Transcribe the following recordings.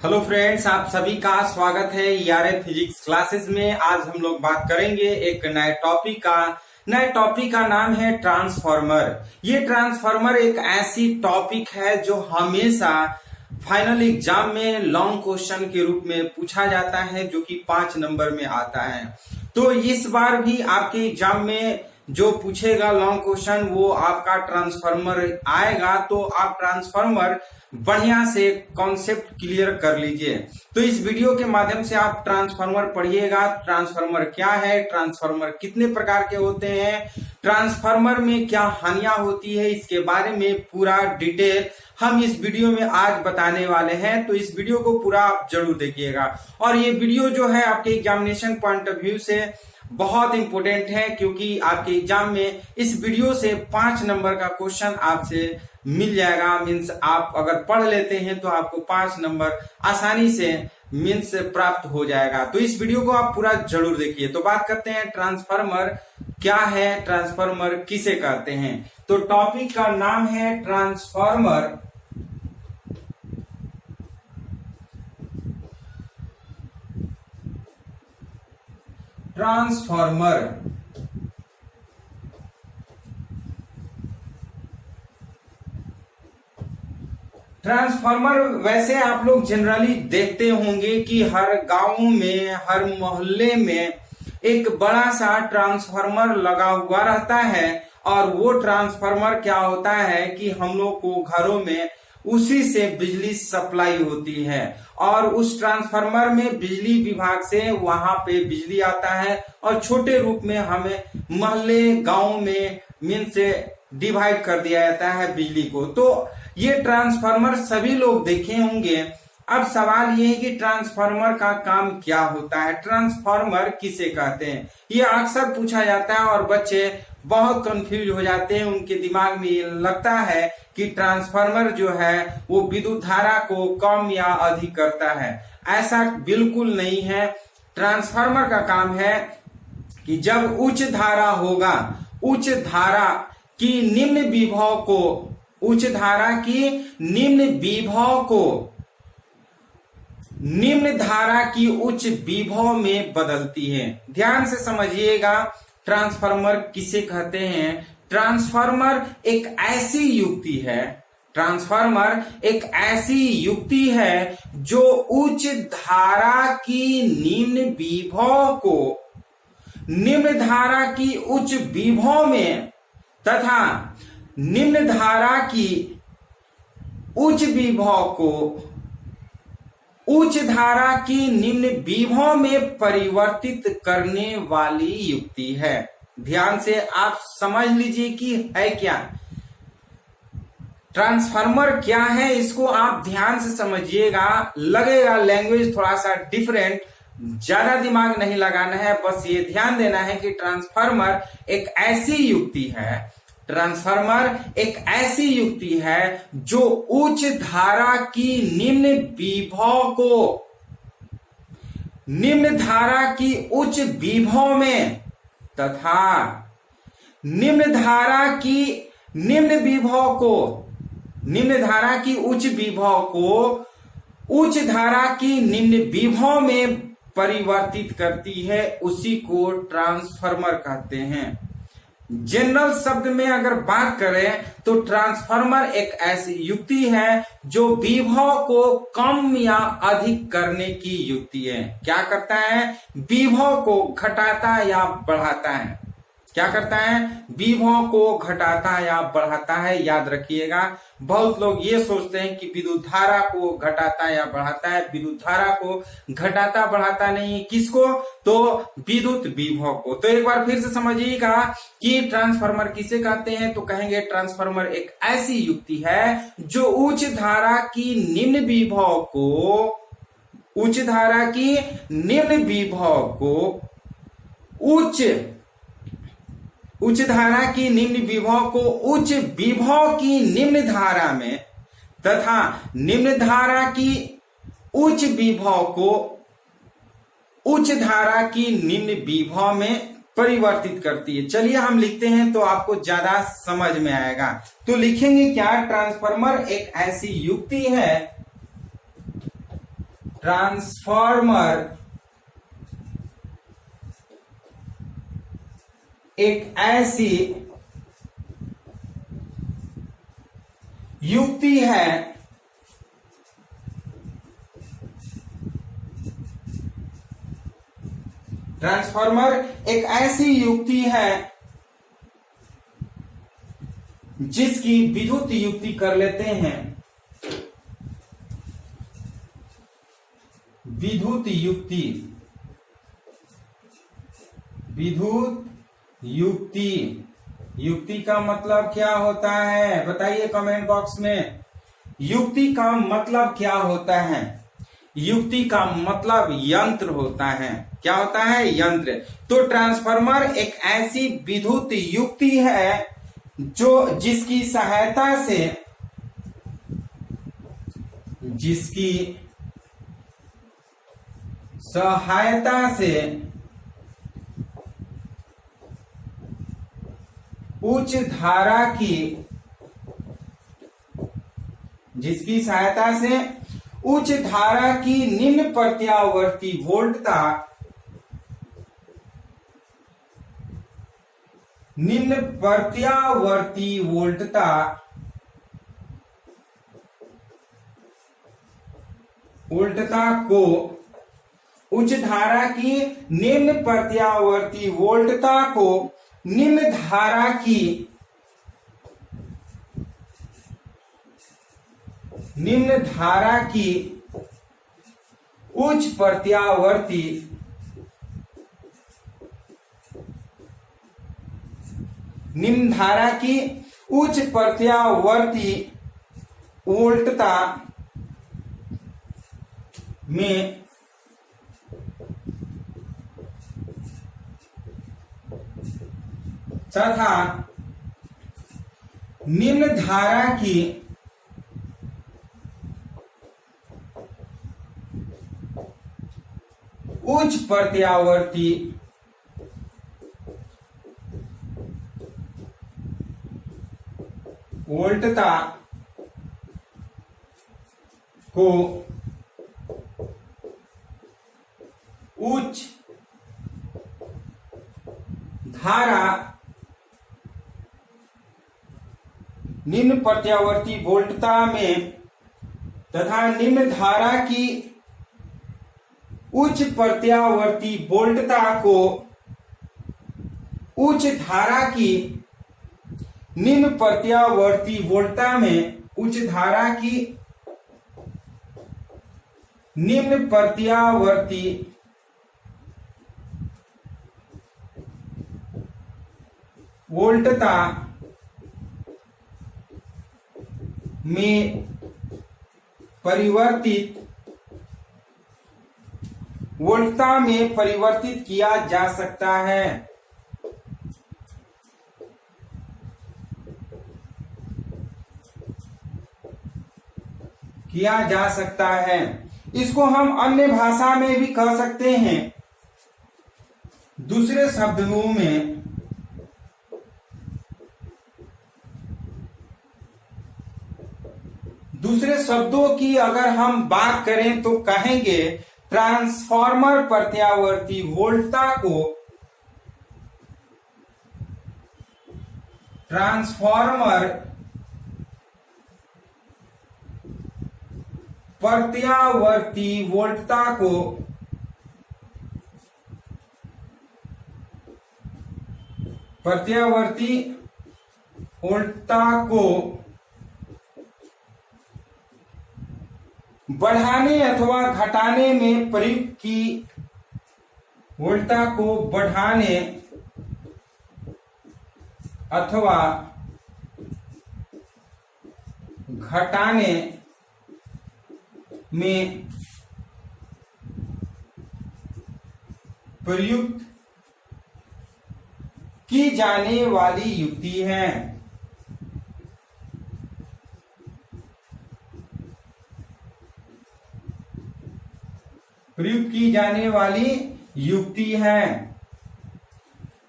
Hello friends, आप सभी का स्वागत है ईआरएफ फिजिक्स क्लासेस में। आज हम लोग बात करेंगे एक नए टॉपिक का नाम है ट्रांसफार्मर। ये ट्रांसफार्मर एक ऐसी टॉपिक है जो हमेशा फाइनल एग्जाम में लॉन्ग क्वेश्चन के रूप में पूछा जाता है, जो कि 5 नंबर में आता है। तो इस बार भी आपके एग्जाम में जो पूछेगा लॉन्ग क्वेश्चन वो आपका ट्रांसफार्मर आएगा। तो आप ट्रांसफार्मर बढ़िया से कॉन्सेप्ट क्लियर कर लीजिए। तो इस वीडियो के माध्यम से आप ट्रांसफार्मर पढ़िएगा। ट्रांसफार्मर क्या है, ट्रांसफार्मर कितने प्रकार के होते हैं, ट्रांसफार्मर में क्या हानियां होती है, इसके बारे में पूरा डिटेल हम इस वीडियो में आज बताने वाले हैं। तो इस वीडियो को पूरा आप जरूर देखिएगा। और ये वीडियो जो है आपके एग्जामिनेशन पॉइंट ऑफ व्यू से बहुत इंपॉर्टेंट है, क्योंकि आपके एग्जाम में इस वीडियो से 5 नंबर का क्वेश्चन आपसे मिल जाएगा। मीन्स आप अगर पढ़ लेते हैं तो आपको 5 नंबर आसानी से मीन्स प्राप्त हो जाएगा। तो इस वीडियो को आप पूरा जरूर देखिए। तो बात करते हैं ट्रांसफार्मर क्या है, ट्रांसफार्मर किसे कहते हैं। तो टॉपिक का नाम है ट्रांसफार्मर। ट्रांसफार्मर वैसे आप लोग जनरली देखते होंगे कि हर गांव में, हर मोहल्ले में एक बड़ा सा ट्रांसफार्मर लगा हुआ रहता है। और वो ट्रांसफार्मर क्या होता है कि हम लोग को घरों में उसी से बिजली सप्लाई होती है। और उस ट्रांसफार्मर में बिजली विभाग से वहां पे बिजली आता है और छोटे रूप में हमें मोहल्ले गांव में मीन्स डिवाइड कर दिया जाता है बिजली को। तो ये ट्रांसफार्मर सभी लोग देखे होंगे। अब सवाल ये है कि ट्रांसफार्मर का काम क्या होता है, ट्रांसफार्मर किसे कहते हैं। ये अक्सर पूछा जाता है और बच्चे बहुत कंफ्यूज हो जाते हैं। उनके दिमाग में ये लगता है कि ट्रांसफार्मर जो है वो विद्युत धारा को कम या अधिक करता है। ऐसा बिल्कुल नहीं है। ट्रांसफार्मर का काम है कि जब उच्च धारा होगा, उच्च धारा की निम्न विभव को, उच्च धारा की निम्न विभव को निम्न धारा की उच्च विभव में बदलती है। ध्यान से समझिएगा, ट्रांसफार्मर किसे कहते हैं। ट्रांसफार्मर एक ऐसी युक्ति है, ट्रांसफार्मर एक ऐसी युक्ति है जो उच्च धारा की निम्न विभव को निम्न धारा की उच्च विभव में तथा निम्न धारा की उच्च विभव को उच्च धारा की निम्न विभव में परिवर्तित करने वाली युक्ति है। ध्यान से आप समझ लीजिए कि है क्या ट्रांसफार्मर, क्या है, इसको आप ध्यान से समझिएगा। लगेगा लैंग्वेज थोड़ा सा डिफरेंट, ज्यादा दिमाग नहीं लगाना है, बस ये ध्यान देना है कि ट्रांसफार्मर एक ऐसी युक्ति है, ट्रांसफार्मर एक ऐसी युक्ति है जो उच्च धारा की निम्न विभव को निम्न धारा की उच्च विभव में तथा निम्न धारा की निम्न विभव को निम्न धारा की उच्च विभव को उच्च धारा की निम्न विभव में परिवर्तित करती है। उसी को ट्रांसफार्मर कहते हैं। जनरल शब्द में अगर बात करें तो ट्रांसफार्मर एक ऐसी युक्ति है जो विभव को कम या अधिक करने की युक्ति है। क्या करता है, विभव को घटाता या बढ़ाता है। क्या करता है, विभव को घटाता या बढ़ाता है। याद रखिएगा, बहुत लोग ये सोचते हैं कि विद्युत धारा को घटाता या बढ़ाता है। विद्युत धारा को घटाता बढ़ाता नहीं है, किसको, तो विद्युत विभव को। तो एक बार फिर से समझिएगा कि ट्रांसफार्मर किसे कहते हैं। तो कहेंगे ट्रांसफार्मर एक ऐसी युक्ति है जो उच्च धारा की निम्न विभव को उच्च धारा की निम्न विभव को उच्च धारा की निम्न विभव को उच्च विभव की निम्न धारा में तथा निम्न धारा की उच्च विभव को उच्च धारा की निम्न विभव में परिवर्तित करती है। चलिए हम लिखते हैं तो आपको ज्यादा समझ में आएगा। तो लिखेंगे क्या, ट्रांसफार्मर एक ऐसी युक्ति है ट्रांसफॉर्मर एक ऐसी युक्ति है ट्रांसफॉर्मर एक ऐसी युक्ति है जिसकी विद्युत युक्ति कर लेते हैं। विद्युत युक्ति, विद्युत युक्ति, युक्ति का मतलब क्या होता है बताइए कमेंट बॉक्स में। युक्ति का मतलब क्या होता है? युक्ति का मतलब यंत्र होता है। क्या होता है? यंत्र। तो ट्रांसफार्मर एक ऐसी विद्युत युक्ति है जो जिसकी सहायता से उच्च धारा की निम्न प्रत्यावर्ती वोल्टता को उच्च धारा की निम्न प्रत्यावर्ती वोल्टता को निम्न धारा की उच्च प्रत्यावर्ती वोल्टता में तथा निम्न धारा की उच्च प्रत्यावर्ती वोल्टता को उच्च धारा निम्न प्रत्यावर्ती वोल्टता में तथा निम्न धारा की उच्च प्रत्यावर्ती वोल्टता को उच्च धारा की निम्न प्रत्यावर्ती वोल्टता में उच्च धारा की निम्न प्रत्यावर्ती वोल्टता में परिवर्तित किया जा सकता है। इसको हम अन्य भाषा में भी कह सकते हैं। दूसरे शब्दों की अगर हम बात करें तो कहेंगे ट्रांसफॉर्मर प्रत्यावर्ती वोल्टता को बढ़ाने अथवा घटाने में प्रयुक्त की वोल्टता को बढ़ाने अथवा घटाने में प्रयुक्त की जाने वाली युक्ति है। प्रयुक्त की जाने वाली युक्ति है।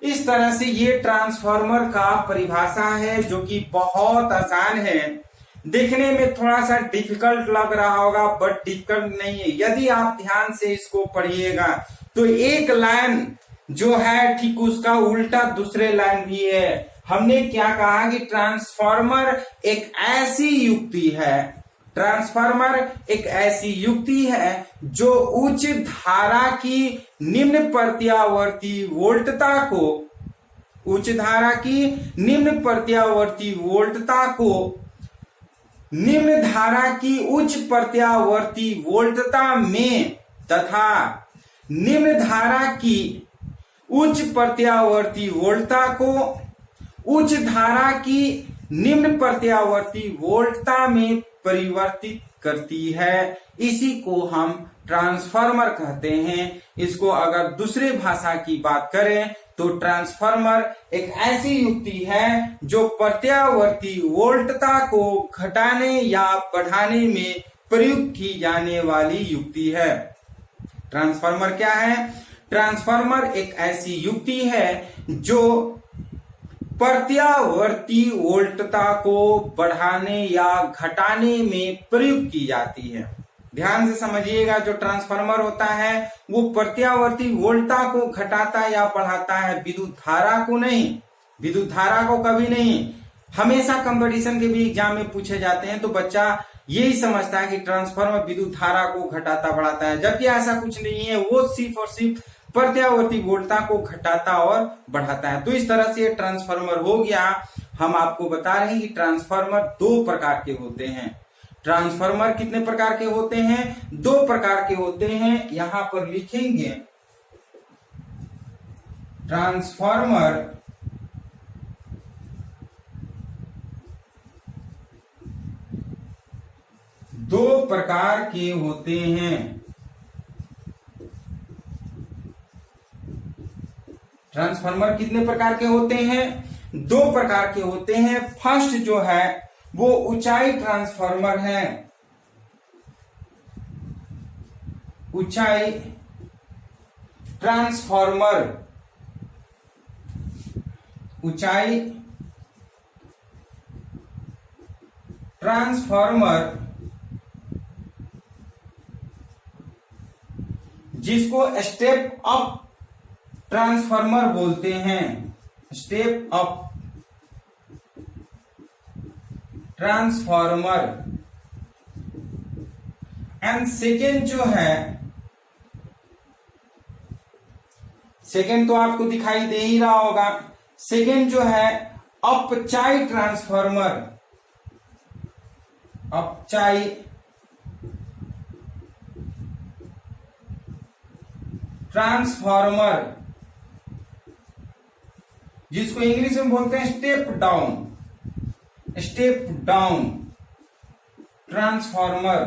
इस तरह से ये ट्रांसफार्मर का परिभाषा है जो कि बहुत आसान है। देखने में थोड़ा सा डिफिकल्ट लग रहा होगा, बट डिफिकल्ट नहीं है। यदि आप ध्यान से इसको पढ़िएगा तो एक लाइन जो है ठीक उसका उल्टा दूसरे लाइन भी है। हमने क्या कहा कि ट्रांसफार्मर एक ऐसी युक्ति है, ट्रांसफार्मर एक ऐसी युक्ति है जो उच्च धारा की निम्न प्रत्यावर्ती वोल्टता को, उच्च धारा की निम्न प्रत्यावर्ती वोल्टता को निम्न धारा की उच्च प्रत्यावर्ती वोल्टता में तथा निम्न धारा की उच्च प्रत्यावर्ती वोल्टता को उच्च धारा की निम्न प्रत्यावर्ती वोल्टता में परिवर्तित करती है। इसी को हम ट्रांसफार्मर कहते हैं। इसको अगर दूसरे भाषा की बात करें तो ट्रांसफार्मर एक ऐसी युक्ति है जो प्रत्यावर्ती वोल्टता को घटाने या बढ़ाने में प्रयुक्त की जाने वाली युक्ति है। ट्रांसफार्मर क्या है? ट्रांसफार्मर एक ऐसी युक्ति है जो प्रत्यावर्ती वोल्टता को बढ़ाने या घटाने में प्रयुक्त की जाती है। ध्यान से समझिएगा, जो ट्रांसफार्मर होता है वो प्रत्यावर्ती वोल्टता को घटाता या बढ़ाता है, विद्युत धारा को नहीं, विद्युत धारा को कभी नहीं। हमेशा कंपटीशन के भी एग्जाम में पूछे जाते हैं तो बच्चा यही समझता है कि ट्रांसफार्मर विद्युत धारा को घटाता बढ़ाता है, जबकि ऐसा कुछ नहीं है। वो सिर्फ और सिर्फ प्रत्यावर्ती वोल्टता को घटाता और बढ़ाता है। तो इस तरह से ट्रांसफार्मर हो गया। हम आपको बता रहे हैं कि ट्रांसफार्मर दो प्रकार के होते हैं। ट्रांसफार्मर कितने प्रकार के होते हैं? दो प्रकार के होते हैं। यहां पर लिखेंगे ट्रांसफार्मर दो प्रकार के होते हैं। ट्रांसफार्मर कितने प्रकार के होते हैं? दो प्रकार के होते हैं। फर्स्ट जो है वो ऊंचाई ट्रांसफार्मर है। ऊंचाई ट्रांसफार्मर, ऊंचाई ट्रांसफार्मर जिसको स्टेप अप ट्रांसफार्मर बोलते हैं। Step up transformer. And second जो है, सेकेंड तो आपको दिखाई दे ही रहा होगा, सेकेंड जो है अपचाई ट्रांसफार्मर। अपचाई ट्रांसफार्मर जिसको इंग्लिश में बोलते हैं step down, step down transformer.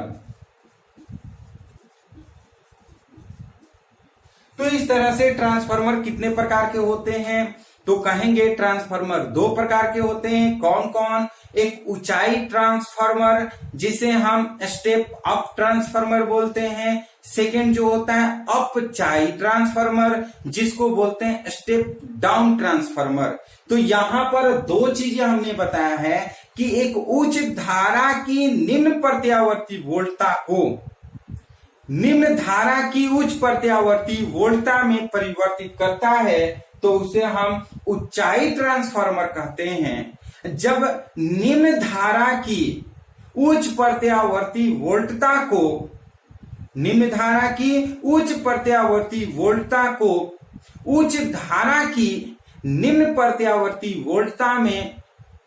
तो इस तरह से ट्रांसफार्मर कितने प्रकार के होते हैं? तो कहेंगे ट्रांसफार्मर दो प्रकार के होते हैं। कौन कौन? एक ऊंचाई ट्रांसफार्मर जिसे हम स्टेप अप ट्रांसफार्मर बोलते हैं। सेकेंड जो होता है अपचाई ट्रांसफार्मर जिसको बोलते हैं स्टेप डाउन ट्रांसफार्मर। तो यहां पर दो चीजें हमने बताया है कि एक उच्च धारा की निम्न प्रत्यावर्ती वोल्टता को निम्न धारा की उच्च प्रत्यावर्ती वोल्टता में परिवर्तित करता है तो उसे हम ऊंचाई ट्रांसफार्मर कहते हैं। जब निम्न धारा की उच्च प्रत्यावर्ती वोल्टता को, निम्न धारा की उच्च प्रत्यावर्ती वोल्टता को उच्च धारा की निम्न प्रत्यावर्ती वोल्टता में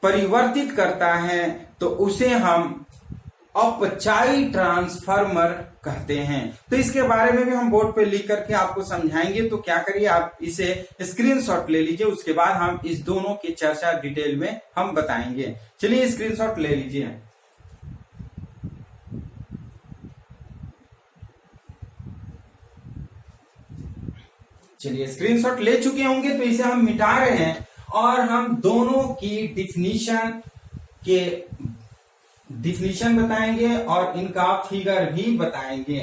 परिवर्तित करता है तो उसे हम अपचाई ट्रांसफार्मर कहते हैं। तो इसके बारे में भी हम बोर्ड पे लिख करके आपको समझाएंगे। तो क्या करिए, आप इसे स्क्रीनशॉट ले लीजिए, उसके बाद हम इस दोनों की चर्चा डिटेल में हम बताएंगे। चलिए स्क्रीनशॉट ले लीजिए। चलिए स्क्रीनशॉट ले चुके होंगे तो इसे हम मिटा रहे हैं और हम दोनों की डिफिनीशन बताएंगे और इनका फिगर भी बताएंगे।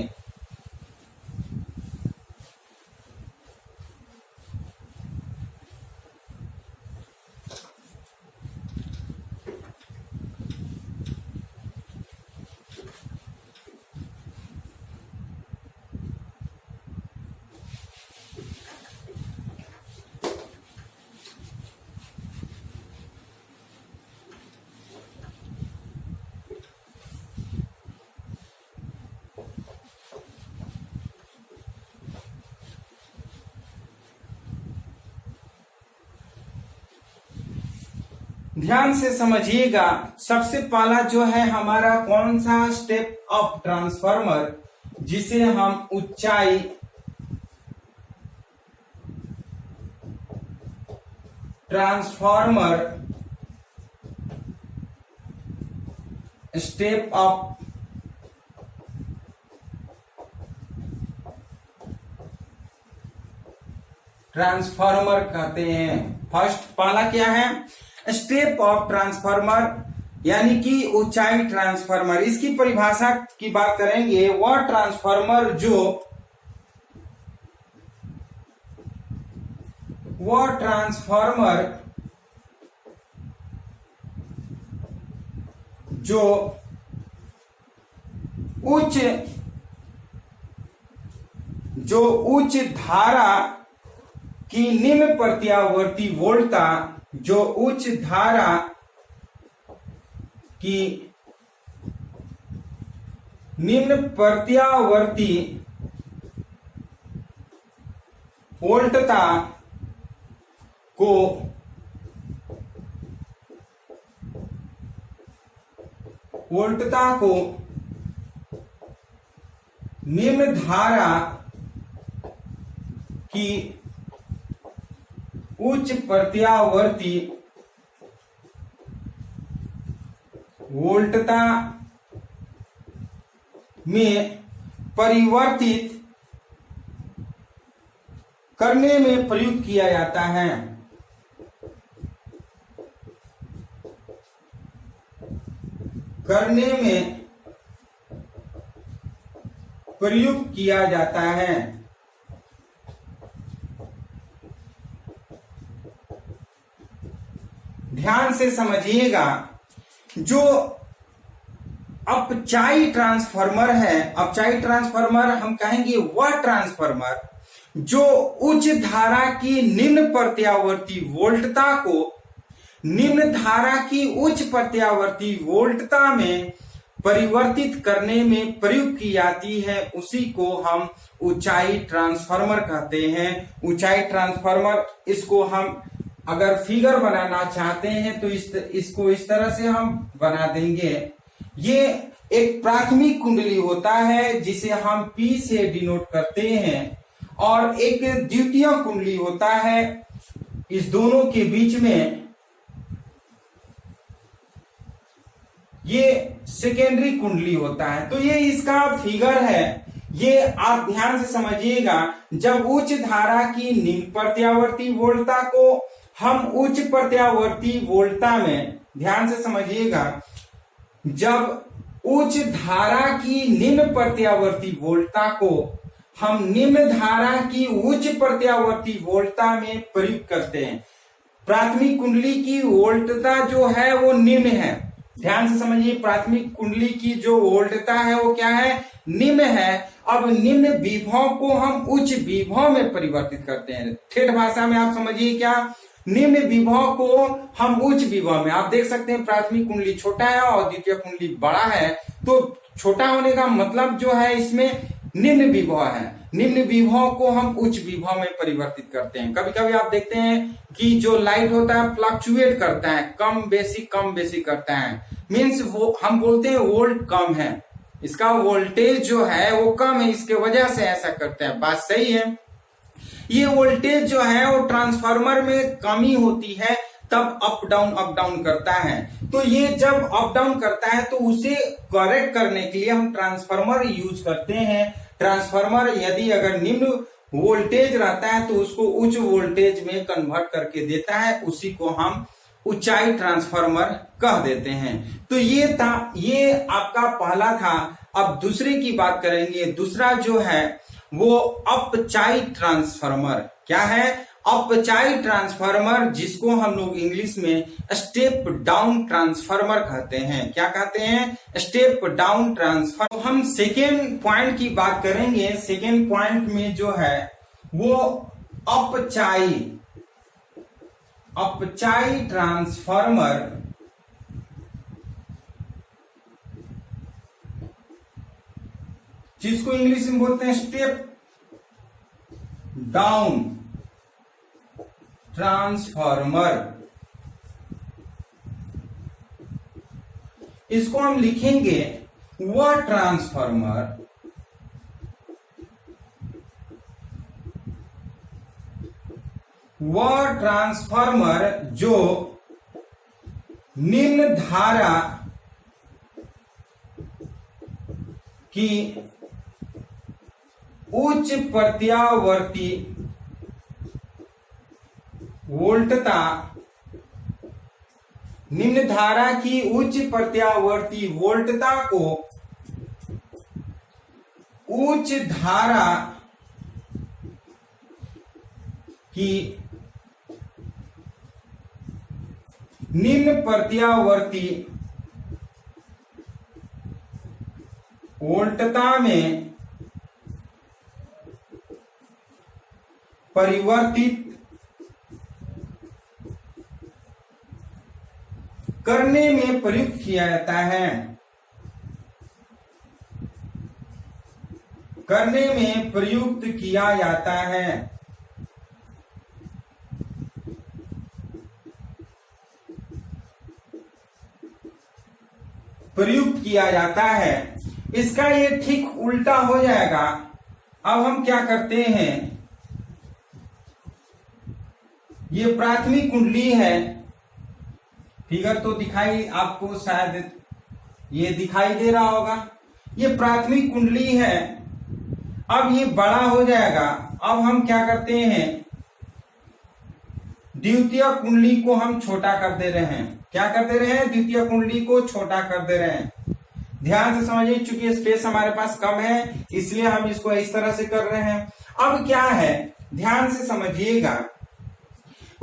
ध्यान से समझिएगा, सबसे पहला जो है हमारा कौन सा स्टेप अप ट्रांसफार्मर, जिसे हम ऊंचाई ट्रांसफार्मर स्टेप अप ट्रांसफार्मर कहते हैं। फर्स्ट पहला क्या है, स्टेप ऑफ ट्रांसफार्मर यानी कि ऊंचाई ट्रांसफार्मर। इसकी परिभाषा की बात करेंगे, वह ट्रांसफार्मर जो उच्च धारा की निम्न प्रत्यावर्ती वोल्टता, जो उच्च धारा की निम्न प्रत्यावर्ती वोल्टता को निम्न धारा की उच्च प्रत्यावर्ती वोल्टता में परिवर्तित करने में प्रयुक्त किया जाता है। ध्यान से समझिएगा, जो अपचाई ट्रांसफार्मर है, अपचाई ट्रांसफार्मर हम कहेंगे वह ट्रांसफार्मर जो उच्च धारा की निम्न प्रत्यावर्ती वोल्टता को निम्न धारा की उच्च प्रत्यावर्ती वोल्टता में परिवर्तित करने में प्रयुक्त की जाती है, उसी को हम ऊंचाई ट्रांसफार्मर कहते हैं। ऊंचाई ट्रांसफार्मर, इसको हम अगर फिगर बनाना चाहते हैं तो इसको इस तरह से हम बना देंगे। ये एक प्राथमिक कुंडली होता है जिसे हम P से डिनोट करते हैं, और एक द्वितीय कुंडली होता है, इस दोनों के बीच में ये सेकेंडरी कुंडली होता है। तो ये इसका फिगर है, ये आप ध्यान से समझिएगा। जब उच्च धारा की निम्न प्रत्यावर्ती वोल्टता को हम उच्च प्रत्यावर्ती वोल्टता में, ध्यान से समझिएगा, जब उच्च धारा की निम्न प्रत्यावर्ती वोल्टता को हम निम्न धारा की उच्च प्रत्यावर्ती वोल्टता में प्रयुक्त करते हैं। प्राथमिक कुंडली की वोल्टता जो है वो निम्न है, ध्यान से समझिए, प्राथमिक कुंडली की जो वोल्टता है वो क्या है, निम्न है। अब निम्न विभव को हम उच्च विभव में परिवर्तित करते हैं। ठेठ भाषा में आप समझिए क्या, निम्न विभव को हम उच्च विभव में, आप देख सकते हैं प्राथमिक कुंडली छोटा है और द्वितीय कुंडली बड़ा है, तो छोटा होने का मतलब जो है इसमें निम्न विभव है। निम्न विभव को हम उच्च विभव में परिवर्तित करते हैं। कभी कभी आप देखते हैं कि जो लाइट होता है फ्लक्चुएट करता है, कम बेसी करता है, मीन्स वो हम बोलते हैं वोल्ट कम है, इसका वोल्टेज जो है वो कम है, इसके वजह से ऐसा करते हैं। बात सही है। ये वोल्टेज जो है वो ट्रांसफार्मर में कमी होती है तब अप डाउन करता है। तो ये जब अप डाउन करता है तो उसे करेक्ट करने के लिए हम ट्रांसफार्मर यूज करते हैं। ट्रांसफार्मर यदि अगर निम्न वोल्टेज रहता है तो उसको उच्च वोल्टेज में कन्वर्ट करके देता है, उसी को हम ऊंचाई ट्रांसफार्मर कह देते हैं। तो ये आपका पहला था। अब दूसरे की बात करेंगे। दूसरा जो है वो अपचाई ट्रांसफार्मर। क्या है? अपचाई ट्रांसफार्मर, जिसको हम लोग इंग्लिश में स्टेप डाउन ट्रांसफार्मर कहते हैं। क्या कहते हैं? Step down transformer. तो हम सेकेंड पॉइंट की बात करेंगे। सेकेंड पॉइंट में जो है वो अपचाई ट्रांसफार्मर, जिसको इंग्लिश में बोलते हैं स्टेप डाउन ट्रांसफार्मर। इसको हम लिखेंगे वह ट्रांसफार्मर जो निम्न धारा की उच्च प्रत्यावर्ती वोल्टता, निम्न धारा की उच्च प्रत्यावर्ती वोल्टता को उच्च धारा की निम्न प्रत्यावर्ती वोल्टता में परिवर्तित करने में प्रयुक्त किया जाता है, करने में प्रयुक्त किया जाता है। प्रयुक्त किया जाता है। इसका ये ठीक उल्टा हो जाएगा। अब हम क्या करते हैं, ये प्राथमिक कुंडली है, फिगर तो दिखाई आपको शायद ये दिखाई दे रहा होगा, ये प्राथमिक कुंडली है। अब ये बड़ा हो जाएगा। अब हम क्या करते हैं, द्वितीय कुंडली को हम छोटा कर दे रहे हैं। क्या कर दे रहे हैं, द्वितीय कुंडली को छोटा कर दे रहे हैं। ध्यान से समझिए, चूंकि स्पेस हमारे पास कम है इसलिए हम इसको इस तरह से कर रहे हैं। अब क्या है, ध्यान से समझिएगा,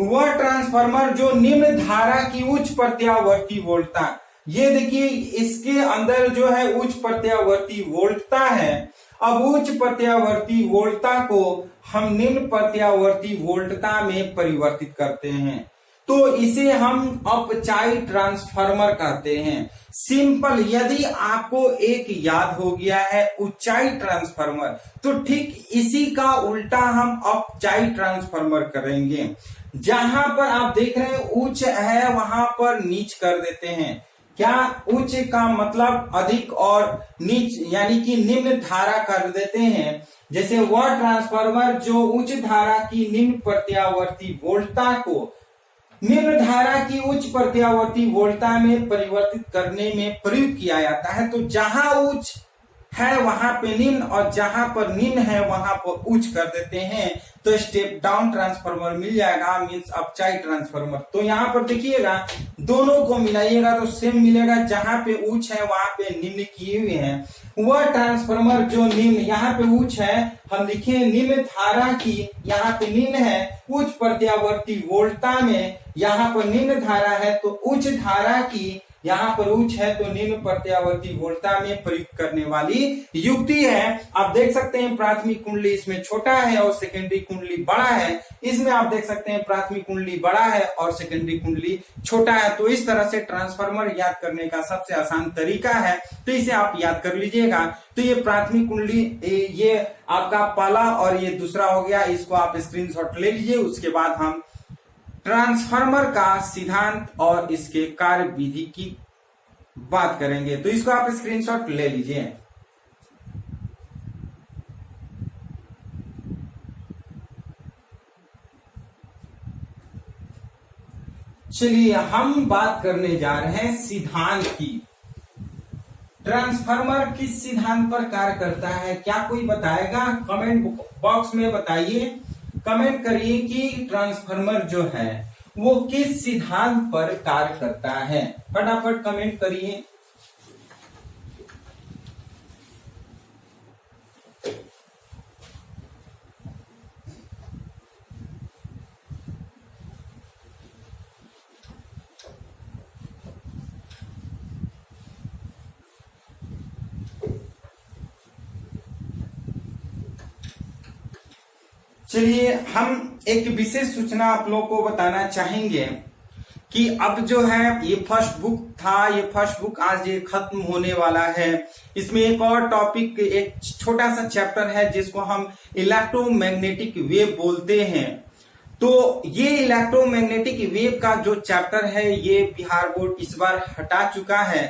वह ट्रांसफार्मर जो निम्न धारा की उच्च प्रत्यावर्ती वोल्टता, ये देखिए इसके अंदर जो है उच्च प्रत्यावर्ती वोल्टता है। अब उच्च प्रत्यावर्ती वोल्टता को हम निम्न प्रत्यावर्ती वोल्टता में परिवर्तित करते हैं, तो इसे हम अपचाई ट्रांसफार्मर कहते हैं। सिंपल, यदि आपको एक याद हो गया है उच्चाई ट्रांसफार्मर, तो ठीक इसी का उल्टा हम अपचाई ट्रांसफार्मर करेंगे। जहां पर आप देख रहे हैं उच्च है वहां पर नीच कर देते हैं। क्या, उच्च का मतलब अधिक और नीच यानी कि निम्न धारा कर देते हैं। जैसे वह ट्रांसफार्मर जो उच्च धारा की निम्न प्रत्यावर्ती वोल्टता को निम्न धारा की उच्च प्रत्यावर्ती वोल्टता में परिवर्तित करने में प्रयुक्त किया जाता है। तो जहां उच्च है वहां पे निम्न और जहां पर निम्न है वहां पर उच्च कर देते हैं, तो स्टेप डाउन ट्रांसफार्मर मिल जाएगा, मींस अपचाई ट्रांसफार्मर। तो यहाँ पर देखिएगा दोनों को मिलाइएगा तो सेम मिलेगा, जहां पे उच्च है वहां पे निम्न किए हुए हैं। वह ट्रांसफार्मर जो निम्न, यहाँ पे उच्च है हम लिखे निम्न धारा की, यहाँ पे निम्न है उच्च प्रत्यावर्ती वोल्टता में, यहाँ पर निम्न धारा है तो उच्च धारा की, यहाँ पर उच्च है तो निम्न प्रत्यावर्ती वोल्टता में प्रयुक्त करने वाली युक्ति है। आप देख सकते हैं प्राथमिक कुंडली इसमें छोटा है और सेकेंडरी कुंडली बड़ा है। इसमें आप देख सकते हैं प्राथमिक कुंडली बड़ा है और सेकेंडरी कुंडली छोटा है। तो इस तरह से ट्रांसफार्मर याद करने का सबसे आसान तरीका है, तो इसे आप याद कर लीजिएगा। तो ये प्राथमिक कुंडली, ये आपका पहला और ये दूसरा हो गया, इसको आप स्क्रीनशॉट ले लीजिए। उसके बाद हम ट्रांसफार्मर का सिद्धांत और इसके कार्य विधि की बात करेंगे, तो इसको आप स्क्रीनशॉट ले लीजिए। चलिए हम बात करने जा रहे हैं सिद्धांत की। ट्रांसफार्मर किस सिद्धांत पर कार्य करता है, क्या कोई बताएगा? कमेंट बॉक्स में बताइए, कमेंट करिए कि ट्रांसफार्मर जो है वो किस सिद्धांत पर कार्य करता है। फटाफट कमेंट करिए। चलिए हम एक विशेष सूचना आप लोगों को बताना चाहेंगे कि अब जो है ये फर्स्ट बुक था, ये फर्स्ट बुक आज ये खत्म होने वाला है। इसमें एक और टॉपिक, एक छोटा सा चैप्टर है जिसको हम इलेक्ट्रोमैग्नेटिक वेव बोलते हैं। तो ये इलेक्ट्रोमैग्नेटिक वेव का जो चैप्टर है ये बिहार बोर्ड इस बार हटा चुका है।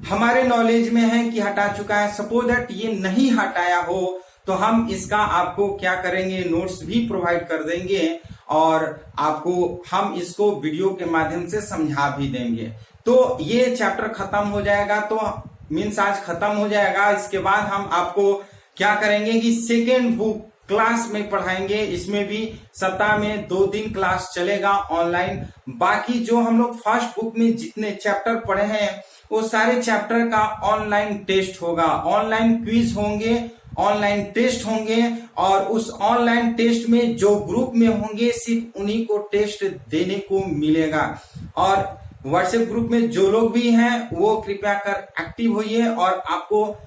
हमारे नॉलेज में है कि हटा चुका है। सपोज दैट ये नहीं हटाया हो तो हम इसका आपको क्या करेंगे, नोट्स भी प्रोवाइड कर देंगे और आपको हम इसको वीडियो के माध्यम से समझा भी देंगे। तो ये चैप्टर खत्म हो जाएगा, तो मीन्स आज खत्म हो जाएगा। इसके बाद हम आपको क्या करेंगे कि सेकेंड बुक क्लास में पढ़ाएंगे। इसमें भी सप्ताह में 2 दिन क्लास चलेगा ऑनलाइन। बाकी जो हम लोग फर्स्ट बुक में जितने चैप्टर पढ़े हैं वो सारे चैप्टर का ऑनलाइन टेस्ट होगा, ऑनलाइन क्विज होंगे, ऑनलाइन टेस्ट होंगे और उस ऑनलाइन टेस्ट में जो ग्रुप में होंगे सिर्फ उन्हीं को टेस्ट देने को मिलेगा। और व्हाट्सएप ग्रुप में जो लोग भी हैं वो कृपया कर एक्टिव होइए। और आपको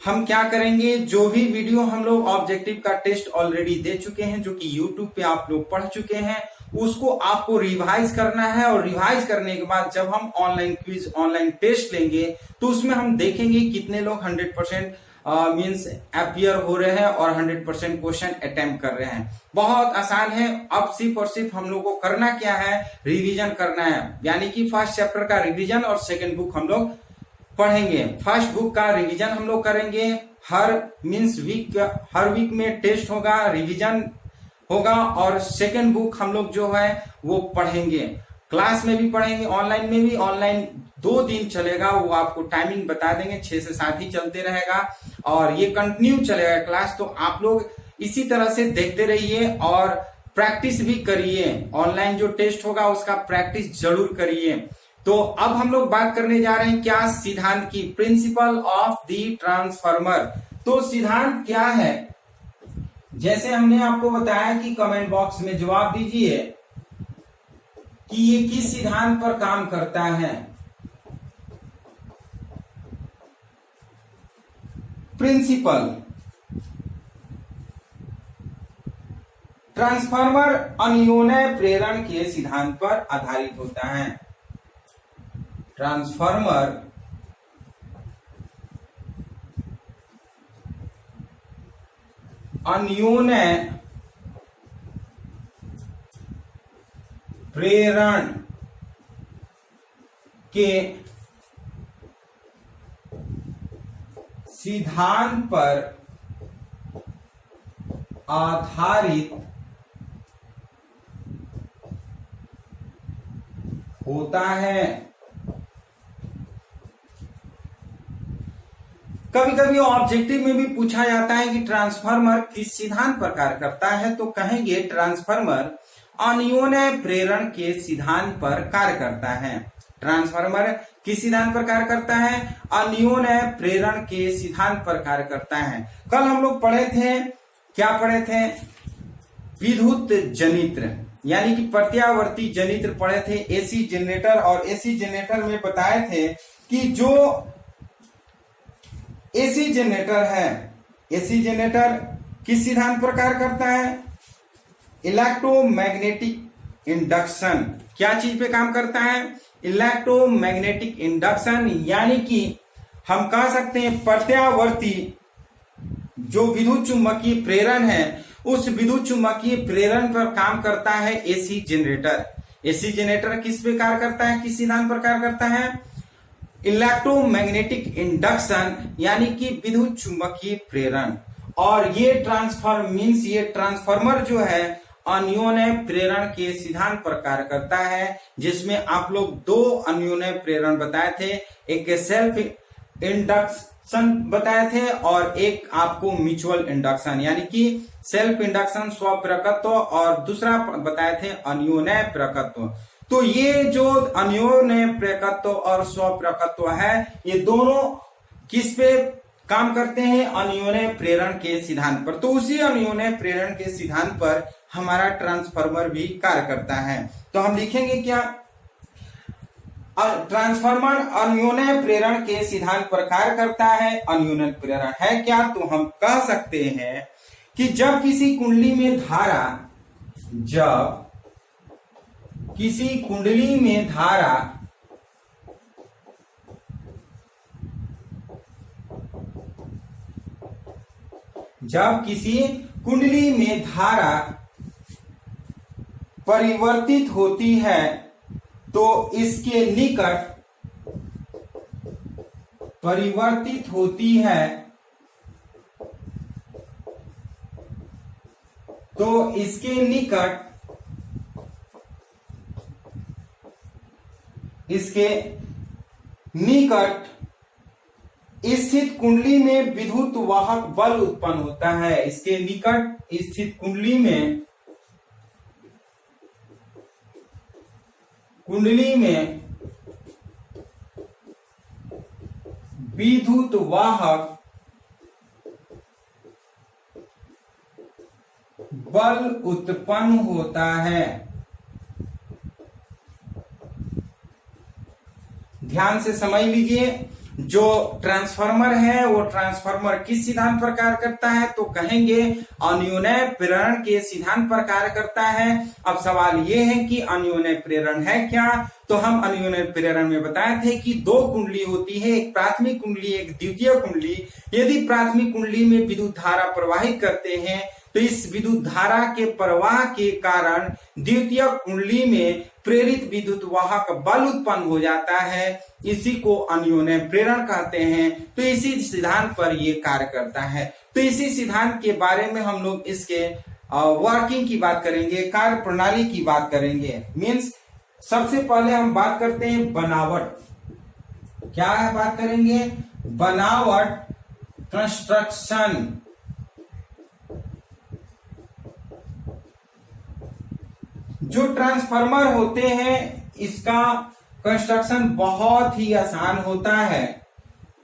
हम क्या करेंगे, जो भी वीडियो हम लोग ऑब्जेक्टिव का टेस्ट ऑलरेडी दे चुके हैं, जो कि यूट्यूब पे आप लोग पढ़ चुके हैं, उसको आपको रिवाइज करना है। और रिवाइज करने के बाद जब हम ऑनलाइन क्विज, ऑनलाइन टेस्ट लेंगे तो उसमें हम देखेंगे कितने लोग 100% मीन्स अपियर हो रहे हैं और 100% क्वेश्चन अटेम्प्ट कर रहे हैं। बहुत आसान है। अब सिर्फ और सिर्फ हम लोग को करना क्या है, रिवीजन करना है। यानी कि फर्स्ट चैप्टर का रिवीजन और सेकेंड बुक हम लोग पढ़ेंगे। फर्स्ट बुक का रिवीजन हम लोग करेंगे, हर वीक में टेस्ट होगा, रिवीजन होगा और सेकेंड बुक हम लोग जो है वो पढ़ेंगे। क्लास में भी पढ़ेंगे, ऑनलाइन में भी। ऑनलाइन 2 दिन चलेगा, वो आपको टाइमिंग बता देंगे, 6 से 7 ही चलते रहेगा और ये कंटिन्यू चलेगा क्लास। तो आप लोग इसी तरह से देखते रहिए और प्रैक्टिस भी करिए। ऑनलाइन जो टेस्ट होगा उसका प्रैक्टिस जरूर करिए। तो अब हम लोग बात करने जा रहे हैं क्या, सिद्धांत की, प्रिंसिपल ऑफ द ट्रांसफार्मर। तो सिद्धांत क्या है, जैसे हमने आपको बताया कि कमेंट बॉक्स में जवाब दीजिए कि ये किस सिद्धांत पर काम करता है। प्रिंसिपल, ट्रांसफार्मर अन्योन्य प्रेरण के सिद्धांत पर आधारित होता है। ट्रांसफार्मर अन्योन्य प्रेरण के सिद्धांत पर आधारित होता है। कभी कभी ऑब्जेक्टिव में भी पूछा जाता है कि ट्रांसफार्मर किस सिद्धांत पर कार्य करता है, तो कहेंगे ट्रांसफार्मर अन्योन्य प्रेरण के सिद्धांत पर कार्य करता है। ट्रांसफार्मर किस सिद्धांत पर कार्य करता है, अन्योन्य प्रेरण के सिद्धांत पर कार्य करता है। कल हम लोग पढ़े थे, क्या पढ़े थे, विद्युत जनित्र यानी कि प्रत्यावर्ती जनित्र पढ़े थे, एसी जनरेटर। और एसी जनरेटर में बताए थे कि जो एसी जनरेटर है, एसी जनरेटर किस सिद्धांत पर कार्य करता है, इलेक्ट्रोमैग्नेटिक इंडक्शन। क्या चीज पे काम करता है, इलेक्ट्रोमैग्नेटिक इंडक्शन। यानी कि हम कह सकते हैं प्रत्यावर्ती जो विद्युत चुंबकीय प्रेरण है, उस विद्युत चुंबकीय प्रेरण पर काम करता है एसी जनरेटर। एसी जनरेटर किस पे कार्य करता है, किस सिद्धांत पर कार्य करता है, इलेक्ट्रोमैग्नेटिक इंडक्शन यानी कि विद्युत चुंबकीय प्रेरण। और ये ट्रांसफार्मर जो है अन्योन्य प्रेरण के सिद्धांत पर कार्य करता है, जिसमें आप लोग 2 अन्योन्य प्रेरण बताए थे, एक सेल्फ इंडक्शन बताए थे और एक आपको म्यूचुअल इंडक्शन यानी कि सेल्फ इंडक्शन स्वप्रेरकत्व और दूसरा बताए थे अन्योन्य प्रेरकत्व। तो ये जो अन्योन्य प्रेरकत्व और स्वप्रेरकत्व है, ये दोनों किस पे काम करते हैं, अन्योन्य प्रेरण के सिद्धांत पर। तो उसी अन्योन्य प्रेरण के सिद्धांत पर हमारा ट्रांसफार्मर भी कार्य करता है। तो हम लिखेंगे क्या, ट्रांसफार्मर अन्योन्य प्रेरण के सिद्धांत पर कार्य करता है। अन्योन्य प्रेरण है क्या, तो हम कह सकते हैं कि जब किसी कुंडली में धारा, जब किसी कुंडली में धारा परिवर्तित होती है तो इसके निकट परिवर्तित होती है तो इसके निकट स्थित कुंडली में विद्युत वाहक बल उत्पन्न होता है। इसके निकट स्थित कुंडली में विद्युत वाहक बल उत्पन्न होता है। ध्यान से समझ लीजिए, जो ट्रांसफार्मर है वो ट्रांसफार्मर किस सिद्धांत पर कार्य करता है, तो कहेंगे अन्योन्य प्रेरण के सिद्धांत पर कार्य करता है। अब सवाल ये है कि अन्योन्य प्रेरण है क्या, तो हम अन्योन्य प्रेरण में बताए थे कि दो कुंडली होती है, एक प्राथमिक कुंडली एक द्वितीय कुंडली। यदि प्राथमिक कुंडली में विद्युत धारा प्रवाहित करते हैं तो इस विद्युत धारा के प्रवाह के कारण द्वितीय कुंडली में प्रेरित विद्युत वाहक बल उत्पन्न हो जाता है। इसी को अन्योन्य प्रेरण कहते हैं। तो इसी सिद्धांत पर ये कार्य करता है। तो इसी सिद्धांत के बारे में हम लोग इसके वर्किंग की बात करेंगे, कार्य प्रणाली की बात करेंगे। मीन्स सबसे पहले हम बात करते हैं बनावट। क्या है बात करेंगे, बनावट, कंस्ट्रक्शन। जो ट्रांसफार्मर होते हैं इसका कंस्ट्रक्शन बहुत ही आसान होता है।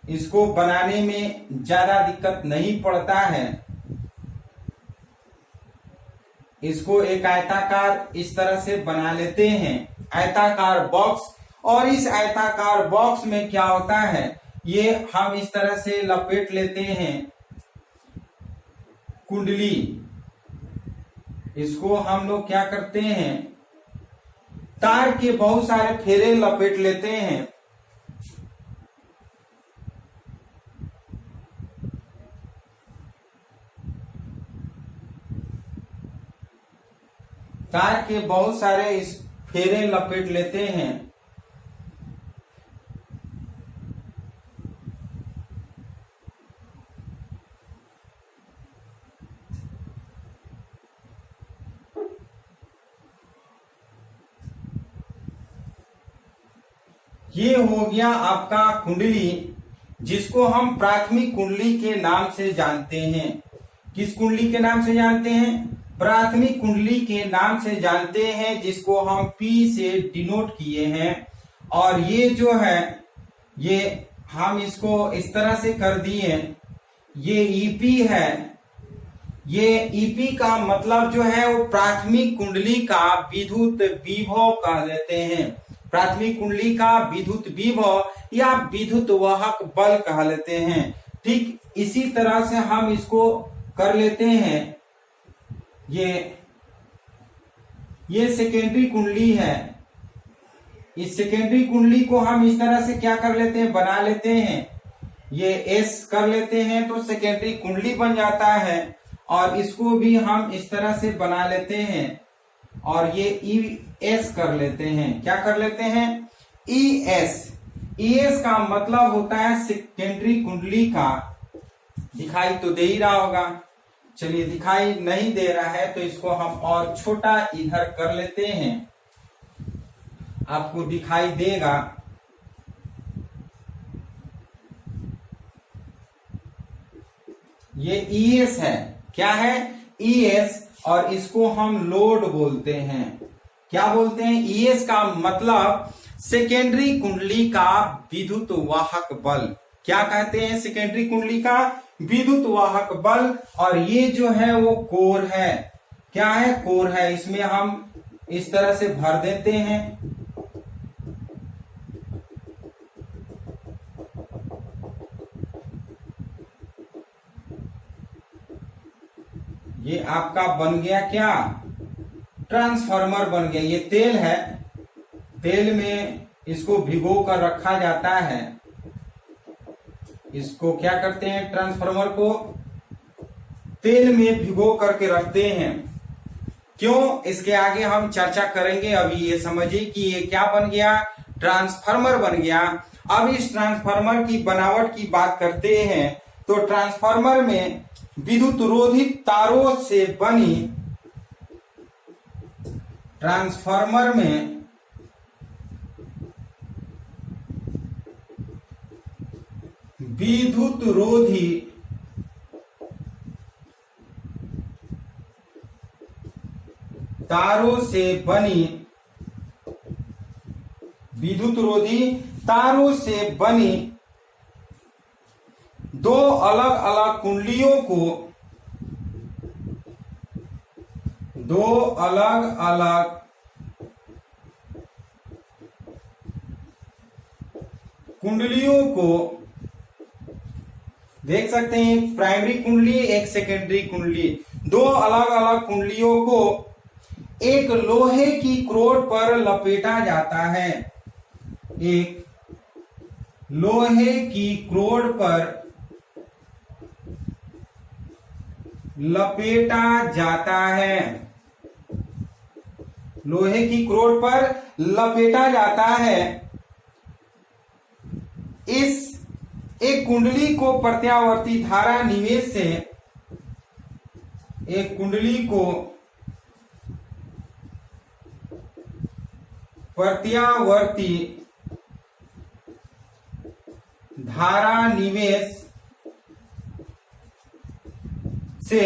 इसको बनाने में ज्यादा दिक्कत नहीं पड़ता है। इसको एक आयताकार इस तरह से बना लेते हैं, आयताकार बॉक्स। और इस आयताकार बॉक्स में क्या होता है, ये हम इस तरह से लपेट लेते हैं कुंडली। इसको हम लोग क्या करते हैं, तार के बहुत सारे फेरे लपेट लेते हैं। तार के बहुत सारे इस फेरे लपेट लेते हैं। ये हो गया आपका कुंडली, जिसको हम प्राथमिक कुंडली के नाम से जानते हैं। किस कुंडली के नाम से जानते हैं, प्राथमिक कुंडली के नाम से जानते हैं, जिसको हम P से डिनोट किए हैं। और ये जो है, ये हम इसको इस तरह से कर दिए, ये EP है। ये EP का मतलब जो है वो प्राथमिक कुंडली का विद्युत विभव कह लेते हैं। प्राथमिक कुंडली का विद्युत विभव या विद्युत वाहक बल कह लेते हैं। ठीक इसी तरह से हम इसको कर लेते हैं। ये सेकेंडरी कुंडली है। इस सेकेंडरी कुंडली को हम इस तरह से क्या कर लेते हैं, बना लेते हैं। ये S कर लेते हैं तो सेकेंडरी कुंडली बन जाता है। और इसको भी हम इस तरह से बना लेते हैं और ये ES कर लेते हैं। क्या कर लेते हैं, ES का मतलब होता है सेकेंडरी कुंडली का। दिखाई तो दे ही रहा होगा। चलिए, दिखाई नहीं दे रहा है तो इसको हम और छोटा इधर कर लेते हैं, आपको दिखाई देगा। ये ES है। क्या है, ES। और इसको हम लोड बोलते हैं। क्या बोलते हैं, ES का मतलब सेकेंडरी कुंडली का विद्युत वाहक बल। क्या कहते हैं, सेकेंडरी कुंडली का विद्युत वाहक बल। और ये जो है वो कोर है। क्या है, कोर है। इसमें हम इस तरह से भर देते हैं। ये आपका बन गया क्या, ट्रांसफार्मर बन गया। ये तेल है, तेल में इसको भिगो कर रखा जाता है। इसको क्या करते हैं, ट्रांसफार्मर को तेल में भिगो करके रखते हैं। क्यों, इसके आगे हम चर्चा करेंगे। अभी ये समझिए कि ये क्या बन गया, ट्रांसफार्मर बन गया। अब इस ट्रांसफार्मर की बनावट की बात करते हैं तो ट्रांसफार्मर में विद्युत रोधी तारों से बनी ट्रांसफार्मर में विद्युत रोधी तारों से बनी विद्युत रोधी तारों से बनी दो अलग अलग कुंडलियों को दो अलग अलग कुंडलियों को देख सकते हैं, एक प्राइमरी कुंडली एक सेकेंडरी कुंडली, दो अलग अलग कुंडलियों को एक लोहे की क्रोड पर लपेटा जाता है। एक लोहे की क्रोड पर लपेटा जाता है। लोहे की क्रोड पर लपेटा जाता है। इस एक कुंडली को प्रत्यावर्ती धारा निवेश से एक कुंडली को प्रत्यावर्ती धारा निवेश से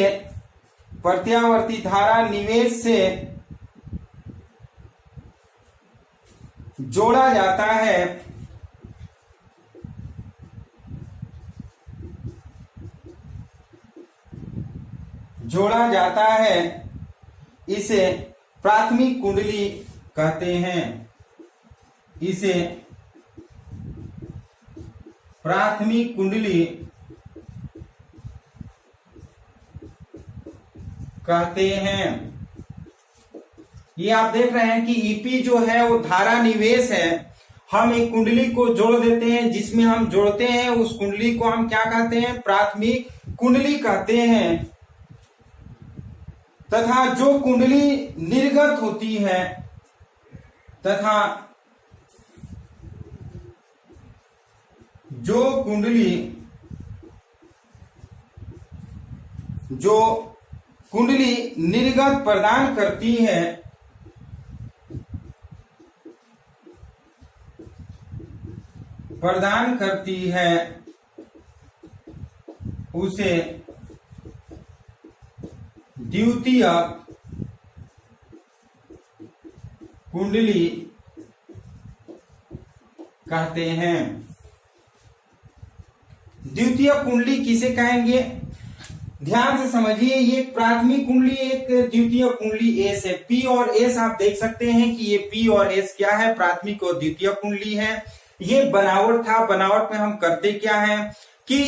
प्रत्यावर्ती धारा निवेश से जोड़ा जाता है। जोड़ा जाता है, इसे प्राथमिक कुंडली कहते हैं। इसे प्राथमिक कुंडली कहते हैं। ये आप देख रहे हैं कि ईपी जो है वो धारा निवेश है। हम एक कुंडली को जोड़ देते हैं, जिसमें हम जोड़ते हैं उस कुंडली को हम क्या कहते हैं? प्राथमिक कुंडली कहते हैं। तथा जो कुंडली निर्गत होती है तथा जो कुंडली निर्गत प्रदान करती है उसे द्वितीय कुंडली कहते हैं। द्वितीय कुंडली किसे कहेंगे? ध्यान से समझिए, ये प्राथमिक कुंडली एक द्वितीय कुंडली एस है। पी और एस आप देख सकते हैं कि ये पी और एस क्या है? प्राथमिक और द्वितीय कुंडली है। ये बनावट था। बनावट में हम करते क्या है कि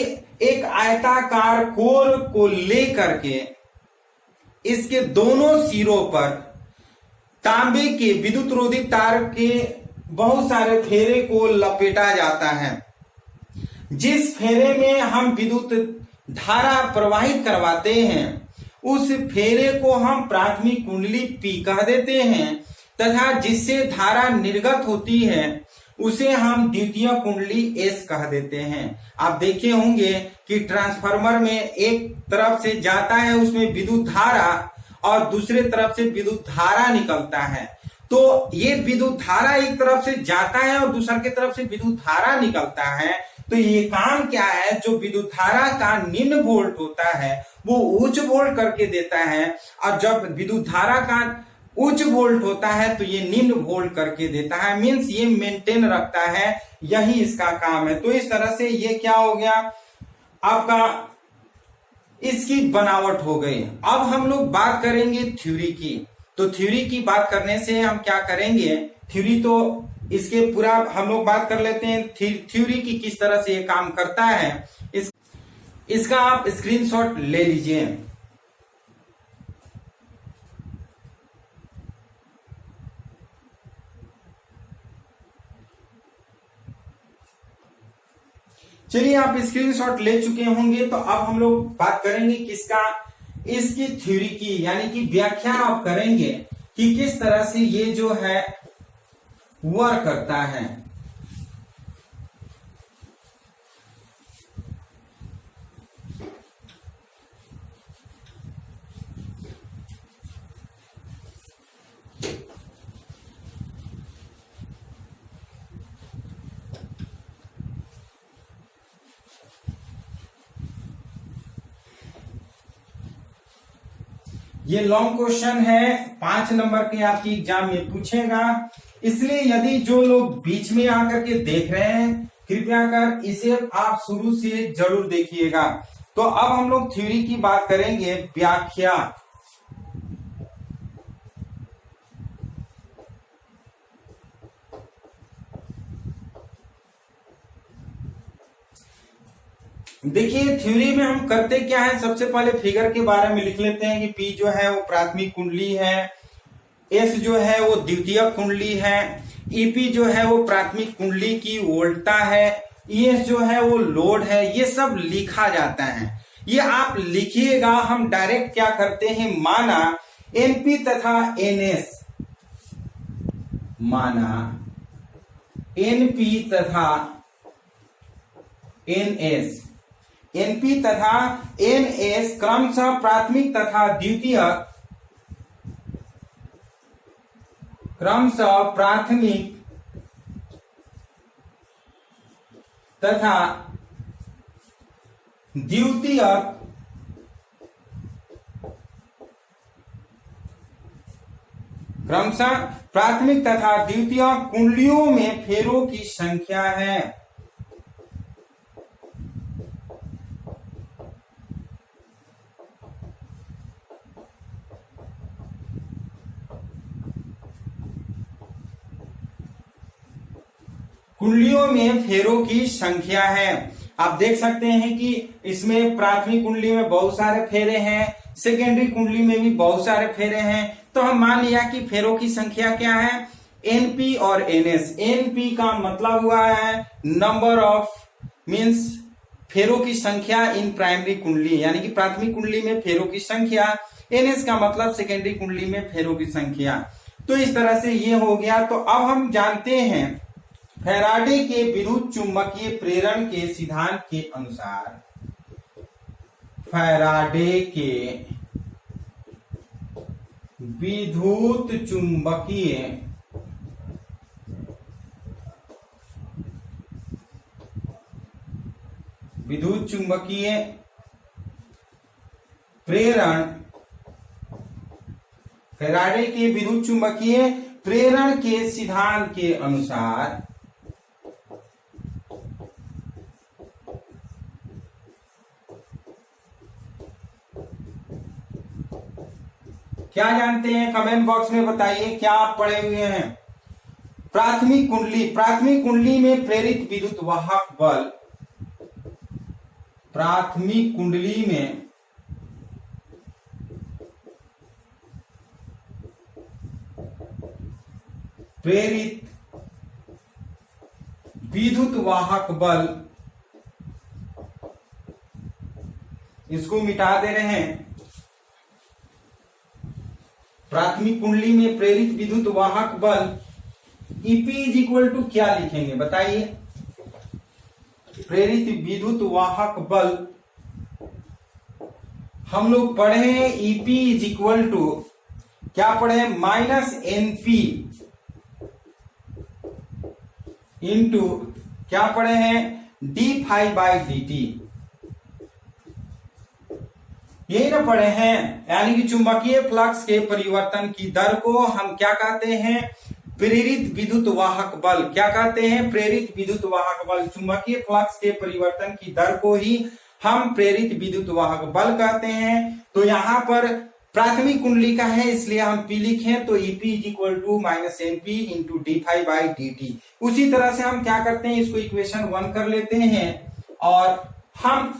एक आयताकार कोर को लेकर के इसके दोनों सिरों पर तांबे के विद्युत रोधी तार के बहुत सारे फेरे को लपेटा जाता है। जिस फेरे में हम विद्युत धारा प्रवाहित करवाते हैं उस फेरे को हम प्राथमिक कुंडली पी कह देते हैं, तथा जिससे धारा निर्गत होती है उसे हम द्वितीय कुंडली एस कह देते हैं। आप देखे होंगे कि ट्रांसफार्मर में एक तरफ से जाता है उसमें विद्युत धारा और दूसरे तरफ से विद्युत धारा निकलता है। तो ये विद्युत धारा एक तरफ से जाता है और दूसरे की तरफ से विद्युत धारा निकलता है। तो ये काम क्या है? जो विद्युत धारा का निम्न वोल्ट होता है वो उच्च वोल्ट करके देता है, और जब विद्युत धारा का उच्च वोल्ट होता है तो ये निम्न वोल्ट करके देता है। मीन्स ये मेंटेन रखता है, यही इसका काम है। तो इस तरह से ये क्या हो गया आपका, इसकी बनावट हो गई। अब हम लोग बात करेंगे थ्योरी की। तो थ्योरी की बात करने से हम क्या करेंगे, थ्योरी तो इसके पूरा हम लोग बात कर लेते हैं थ्योरी की किस तरह से ये काम करता है। इसका आप स्क्रीनशॉट ले लीजिए। चलिए, आप स्क्रीनशॉट ले चुके होंगे। तो अब हम लोग बात करेंगे किसका, इसकी थ्योरी की, यानी कि व्याख्या आप करेंगे कि किस तरह से ये जो है वर्क करता है। ये लॉन्ग क्वेश्चन है, 5 नंबर के आपकी एग्जाम में पूछेगा। इसलिए यदि जो लोग बीच में आकर के देख रहे हैं, कृपया कर इसे आप शुरू से जरूर देखिएगा। तो अब हम लोग थ्योरी की बात करेंगे, व्याख्या। देखिए थ्योरी में हम करते क्या है, सबसे पहले फिगर के बारे में लिख लेते हैं कि पी जो है वो प्राथमिक कुंडली है, एस जो है वो द्वितीयक कुंडली है, ईपी जो है वो प्राथमिक कुंडली की वोल्टता है, ईएस जो है वो लोड है। ये सब लिखा जाता है, ये आप लिखिएगा। हम डायरेक्ट क्या करते हैं, माना एनपी तथा एनएस, माना एनपी तथा एनएस, एनपी तथा एनएस क्रमशः प्राथमिक तथा द्वितीयक, क्रमशः प्राथमिक तथा द्वितीयक क्रमशः प्राथमिक तथा द्वितीयक कुंडलियों में फेरों की संख्या है। कुंडलियों में फेरों की संख्या है। आप देख सकते हैं कि इसमें प्राथमिक कुंडली में बहुत सारे फेरे हैं, सेकेंडरी कुंडली में भी बहुत सारे फेरे हैं। तो हम मान लिया कि फेरों की संख्या क्या है, एनपी और एनएस। एनपी का मतलब हुआ है नंबर ऑफ, मींस फेरों की संख्या इन प्राइमरी कुंडली, यानी कि प्राथमिक कुंडली में फेरों की संख्या। एनएस का मतलब सेकेंडरी कुंडली में फेरों की संख्या। तो इस तरह से ये हो गया। तो अब हम जानते हैं फैराडे के विद्युत चुंबकीय प्रेरण के सिद्धांत के अनुसार, फैराडे के विद्युत चुंबकीय प्रेरण, फैराडे के विद्युत चुंबकीय प्रेरण के सिद्धांत के अनुसार क्या जानते हैं, कमेंट बॉक्स में बताइए क्या आप पढ़े हुए हैं। प्राथमिक कुंडली, प्राथमिक कुंडली में प्रेरित विद्युत वाहक बल, प्राथमिक कुंडली में प्रेरित विद्युत वाहक बल, इसको मिटा दे रहे हैं। प्राथमिक कुंडली में प्रेरित विद्युत वाहक बल ईपी इज इक्वल टू क्या लिखेंगे बताइए। प्रेरित विद्युत वाहक बल हम लोग पढ़े हैं, ईपी इज इक्वल टू क्या पढ़े, माइनस एनपी इंटू क्या पढ़े हैं, D phi by D T. यही ना पढ़े हैं, यानी कि चुंबकीय फ्लक्स के परिवर्तन की दर को हम क्या कहते हैं, प्रेरित विद्युत वाहक बल। क्या कहते हैं, प्रेरित विद्युत वाहक बल। चुंबकीय फ्लक्स के परिवर्तन की दर को ही हम प्रेरित विद्युत वाहक बल कहते हैं। तो यहाँ पर प्राथमिक कुंडली का है, इसलिए हम पी लिखें, तो EP is equal to minus NP into D phi by D T. उसी तरह से हम क्या करते हैं, इसको इक्वेशन 1 कर लेते हैं। और हम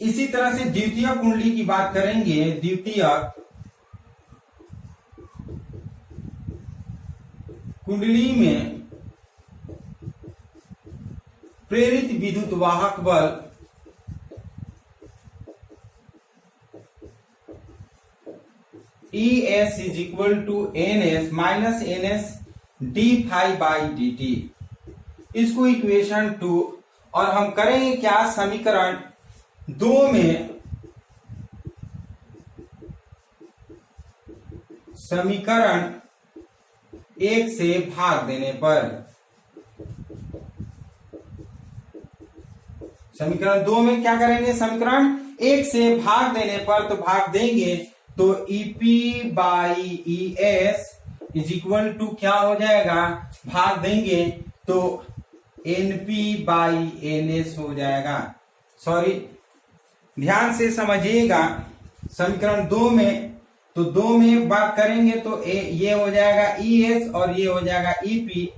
इसी तरह से द्वितीय कुंडली की बात करेंगे। द्वितीय कुंडली में प्रेरित विद्युत वाहक बल ES is equal to NS minus NS D phi by D T. इसको इक्वेशन 2, और हम करेंगे क्या, समीकरण 2 में समीकरण 1 से भाग देने पर, समीकरण 2 में क्या करेंगे, समीकरण 1 से भाग देने पर, तो भाग देंगे तो E P by E S is equal to क्या हो जाएगा, भाग देंगे तो एनपी बाई एन एस हो जाएगा। सॉरी, ध्यान से समझिएगा, समीकरण 2 में, तो 2 में बात करेंगे तो ये हो जाएगा ई एस और ये हो जाएगा ईपी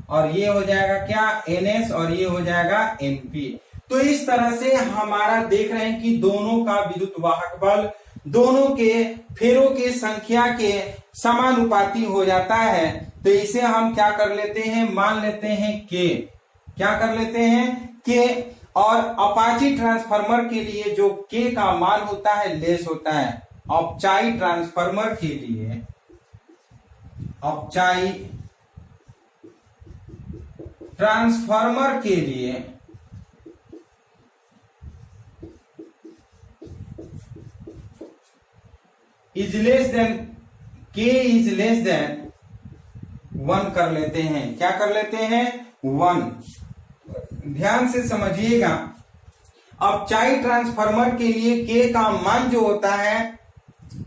और ये हो जाएगा क्या एन एस और ये हो जाएगा एनपी। तो इस तरह से हमारा देख रहे हैं कि दोनों का विद्युत वाहक बल दोनों के फेरों के संख्या के समानुपाती हो जाता है। तो इसे हम क्या कर लेते हैं, मान लेते हैं के, क्या कर लेते हैं के, और अपाची ट्रांसफार्मर के लिए जो के का मान होता है लेस होता है। अपचाई ट्रांसफार्मर के लिए, अपचाई ट्रांसफार्मर के लिए इज लेस देन, के इज लेस देन 1 कर लेते हैं। क्या कर लेते हैं, 1। ध्यान से समझिएगा, अपचाई ट्रांसफार्मर के लिए के का मान जो होता है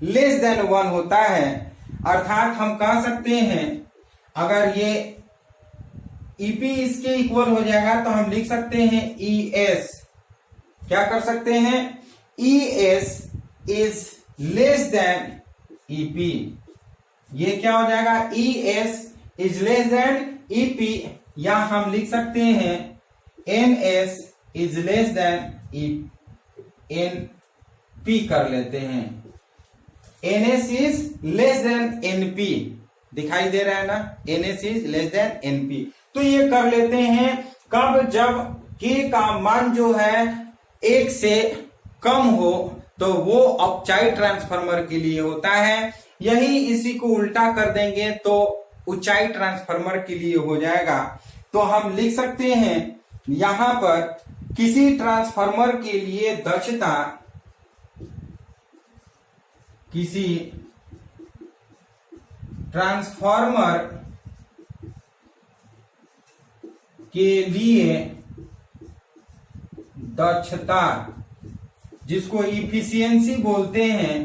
लेस देन 1 होता है, अर्थात हम कह सकते हैं अगर ये ईपी इसके इक्वल हो जाएगा तो हम लिख सकते हैं ई एस, क्या कर सकते हैं, E S is less than E P. ये क्या हो जाएगा, E S is less than E P, या हम लिख सकते हैं N S is less than N P कर लेते हैं। N S is less than N P, दिखाई दे रहा है ना, N S is less than N P. तो ये कर लेते हैं कब, जब के का मान जो है 1 से कम हो, तो वो अपचाई ट्रांसफार्मर के लिए होता है। यही इसी को उल्टा कर देंगे तो ऊंचाई ट्रांसफार्मर के लिए हो जाएगा। तो हम लिख सकते हैं यहां पर किसी ट्रांसफार्मर के लिए दक्षता, किसी ट्रांसफार्मर के लिए दक्षता, जिसको इफिशियंसी बोलते हैं,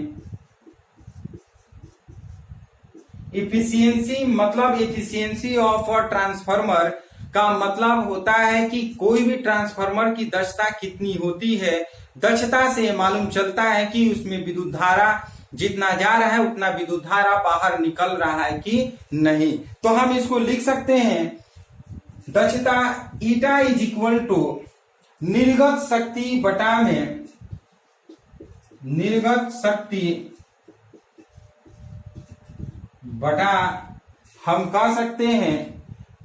इफिशियंसी मतलब एफिशिएंसी ऑफ अ ट्रांसफार्मर का मतलब होता है कि कोई भी ट्रांसफार्मर की दक्षता कितनी होती है। दक्षता से मालूम चलता है कि उसमें विद्युत धारा जितना जा रहा है उतना विद्युत धारा बाहर निकल रहा है कि नहीं। तो हम इसको लिख सकते हैं दक्षता ईटा इज इक्वल टू निर्गत शक्ति बटा में निर्गत शक्ति बटा हम कह सकते हैं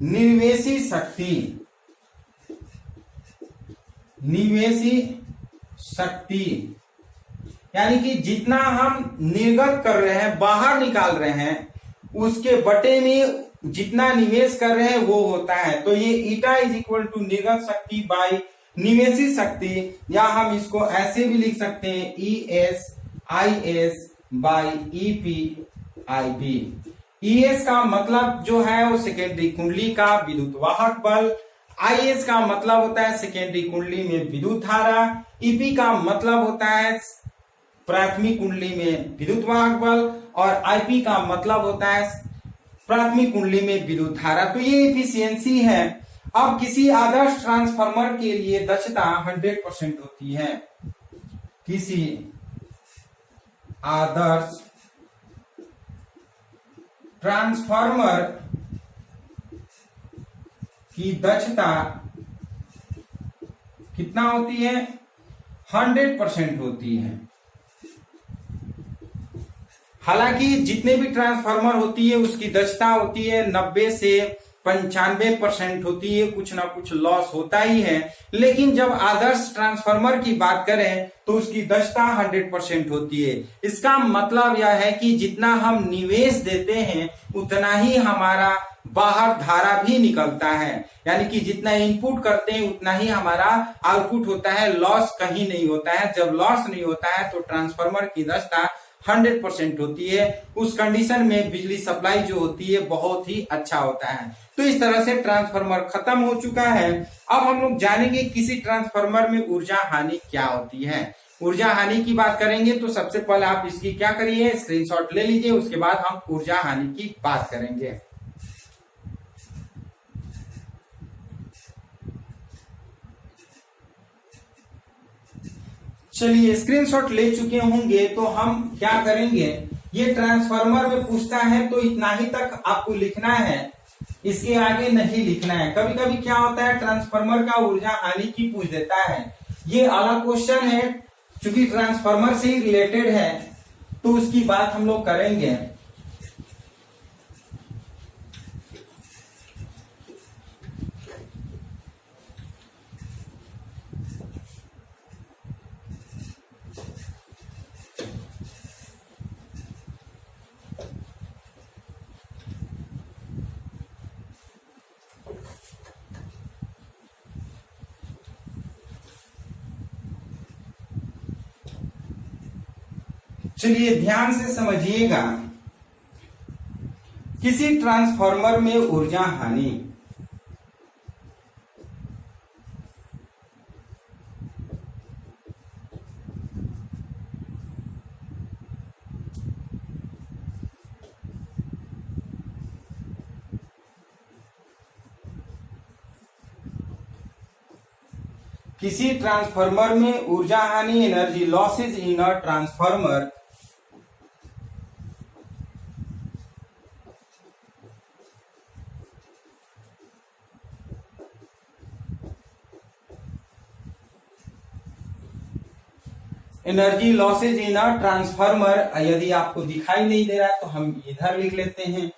निर्वेशी शक्ति, निवेशी शक्ति, यानी कि जितना हम निर्गत कर रहे हैं, बाहर निकाल रहे हैं, उसके बटे में जितना निवेश कर रहे हैं वो होता है। तो ये ईटा इज इक्वल टू निर्गत शक्ति बाई निवेशी शक्ति, या हम इसको ऐसे भी लिख सकते हैं E S I S by E P I B. E S का मतलब जो है वो सेकेंडरी कुंडली का विद्युत वाहक बल, आई एस का मतलब होता है सेकेंडरी कुंडली में विद्युत धारा, ईपी का मतलब होता है प्राथमिक कुंडली में विद्युत वाहक बल, और आईपी का मतलब होता है प्राथमिक कुंडली में विद्युत धारा। तो ये एफिशिएंसी है। अब किसी आदर्श ट्रांसफार्मर के लिए दक्षता 100% होती है। किसी आदर्श ट्रांसफार्मर की दक्षता कितना होती है, 100% होती है। हालांकि जितने भी ट्रांसफार्मर होती है उसकी दक्षता होती है 90 से 95% होती है, कुछ ना कुछ लॉस होता ही है। लेकिन जब आदर्श ट्रांसफार्मर की बात करें तो उसकी दक्षता 100% होती है। इसका मतलब यह है कि जितना हम निवेश देते हैं उतना ही हमारा बाहर धारा भी निकलता है, यानी कि जितना इनपुट करते हैं उतना ही हमारा आउटपुट होता है, लॉस कहीं नहीं होता है। जब लॉस नहीं होता है तो ट्रांसफार्मर की दक्षता 100% होती है। उस कंडीशन में बिजली सप्लाई जो होती है बहुत ही अच्छा होता है। तो इस तरह से ट्रांसफार्मर खत्म हो चुका है। अब हम लोग जानेंगे किसी ट्रांसफार्मर में ऊर्जा हानि क्या होती है। ऊर्जा हानि की बात करेंगे तो सबसे पहले आप इसकी क्या करिए, स्क्रीनशॉट ले लीजिए, उसके बाद हम ऊर्जा हानि की बात करेंगे। चलिए स्क्रीनशॉट ले चुके होंगे तो हम क्या करेंगे, ये ट्रांसफार्मर में पूछता है तो इतना ही तक आपको लिखना है, इसके आगे नहीं लिखना है। कभी कभी क्या होता है, ट्रांसफार्मर का ऊर्जा हानि की पूछ देता है, ये अलग क्वेश्चन है, क्योंकि ट्रांसफार्मर से ही रिलेटेड है तो उसकी बात हम लोग करेंगे। चलिए ध्यान से समझिएगा, किसी ट्रांसफार्मर में ऊर्जा हानि, किसी ट्रांसफार्मर में ऊर्जा हानि, energy losses in a transformer, energy losses in a transformer. यदि आपको दिखाई नहीं दे रहा है तो हम इधर लिख लेते हैं।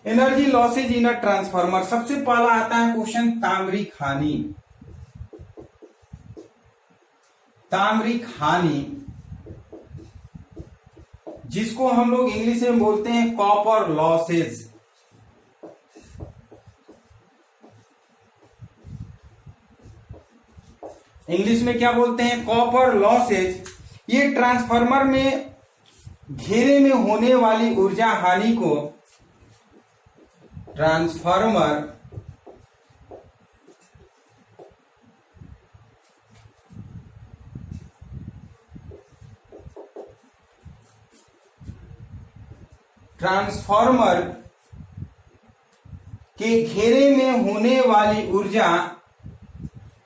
Energy losses in a transformer, सबसे पहला आता है क्वेश्चन ताम्रिक हानि। ताम्रिक हानि जिसको हम लोग इंग्लिश में बोलते हैं कॉपर लॉसेज। इंग्लिश में क्या बोलते हैं, कॉपर लॉसेज। ये ट्रांसफार्मर में घेरे में होने वाली ऊर्जा हानि को ट्रांसफार्मर के घेरे में होने वाली ऊर्जा,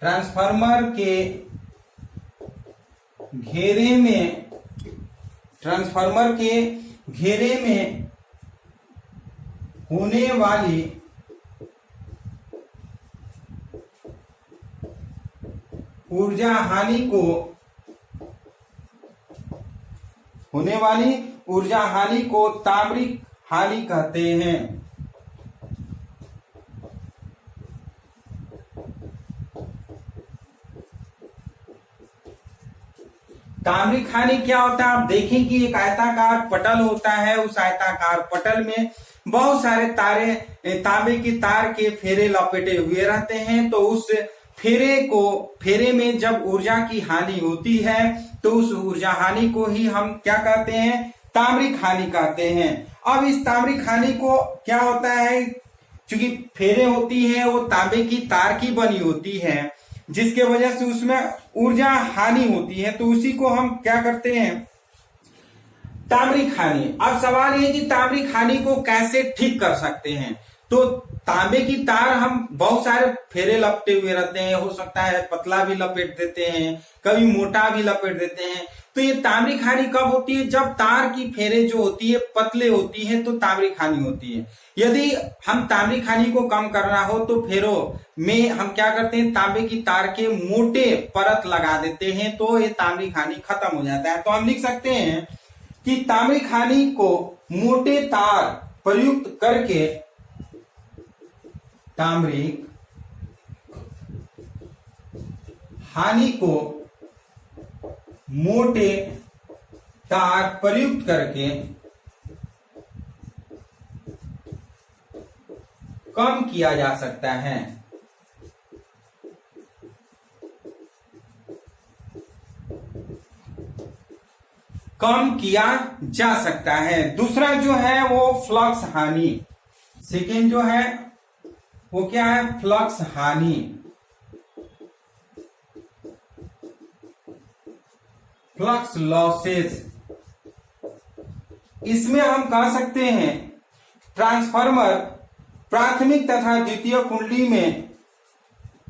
ट्रांसफार्मर के घेरे में होने वाली ऊर्जा हानि को ताम्रिक हानि कहते हैं। ताम्रिक हानि क्या होता है, आप देखें कि एक आयताकार पटल होता है, उस आयताकार पटल में बहुत सारे तांबे की तार के फेरे लपेटे हुए रहते हैं। तो उस फेरे में जब ऊर्जा की हानि होती है तो उस ऊर्जा हानि को ही हम क्या कहते हैं, ताम्रिक हानि कहते हैं। अब इस ताम्रिक हानि को क्या होता है, क्योंकि फेरे होती है वो तांबे की तार की बनी होती है, जिसके वजह से उसमें ऊर्जा हानि होती है, तो उसी को हम क्या करते हैं, ताम्रिक हानि। अब सवाल ये कि ताम्रिक हानि को कैसे ठीक कर सकते हैं। तो तांबे की तार हम बहुत सारे फेरे लपटे हुए रहते हैं, हो सकता है पतला भी लपेट देते हैं, कभी मोटा भी लपेट देते हैं। तो ये ताम्रिक हानि कब होती है, जब तार की फेरे जो होती है पतले होती है तो ताम्रिक हानि होती है। यदि हम ताम्रिक हानि को कम करना हो तो फेरों में हम क्या करते हैं, तांबे की तार के मोटे परत लगा देते हैं, तो ये ताम्रिक हानि खत्म हो जाता है। तो हम लिख सकते हैं कि ताम्रिक हानि को मोटे तार प्रयुक्त करके, ताम्रिक हानि को मोटे तार प्रयुक्त करके कम किया जा सकता है। कम किया जा सकता है। दूसरा जो है वो फ्लक्स हानि, सेकेंड जो है वो क्या है, फ्लक्स हानि, फ्लक्स लॉसेस। इसमें हम कह सकते हैं ट्रांसफार्मर प्राथमिक तथा द्वितीय कुंडली में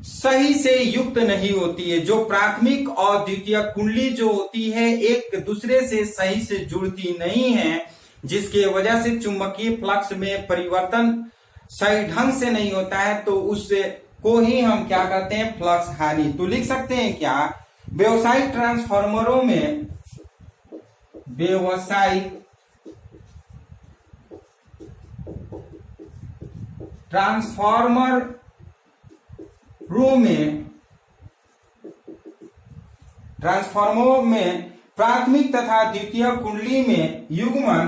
सही से युक्त नहीं होती है। जो प्राथमिक और द्वितीय कुंडली जो होती है एक दूसरे से सही से जुड़ती नहीं है, जिसके वजह से चुंबकीय फ्लक्स में परिवर्तन सही ढंग से नहीं होता है, तो उससे को ही हम क्या कहते हैं, फ्लक्स हानि। तो लिख सकते हैं क्या, व्यावसायिक ट्रांसफार्मरों में, व्यावसायिक ट्रांसफार्मरों में प्राथमिक तथा द्वितीय कुंडली में युग्मन,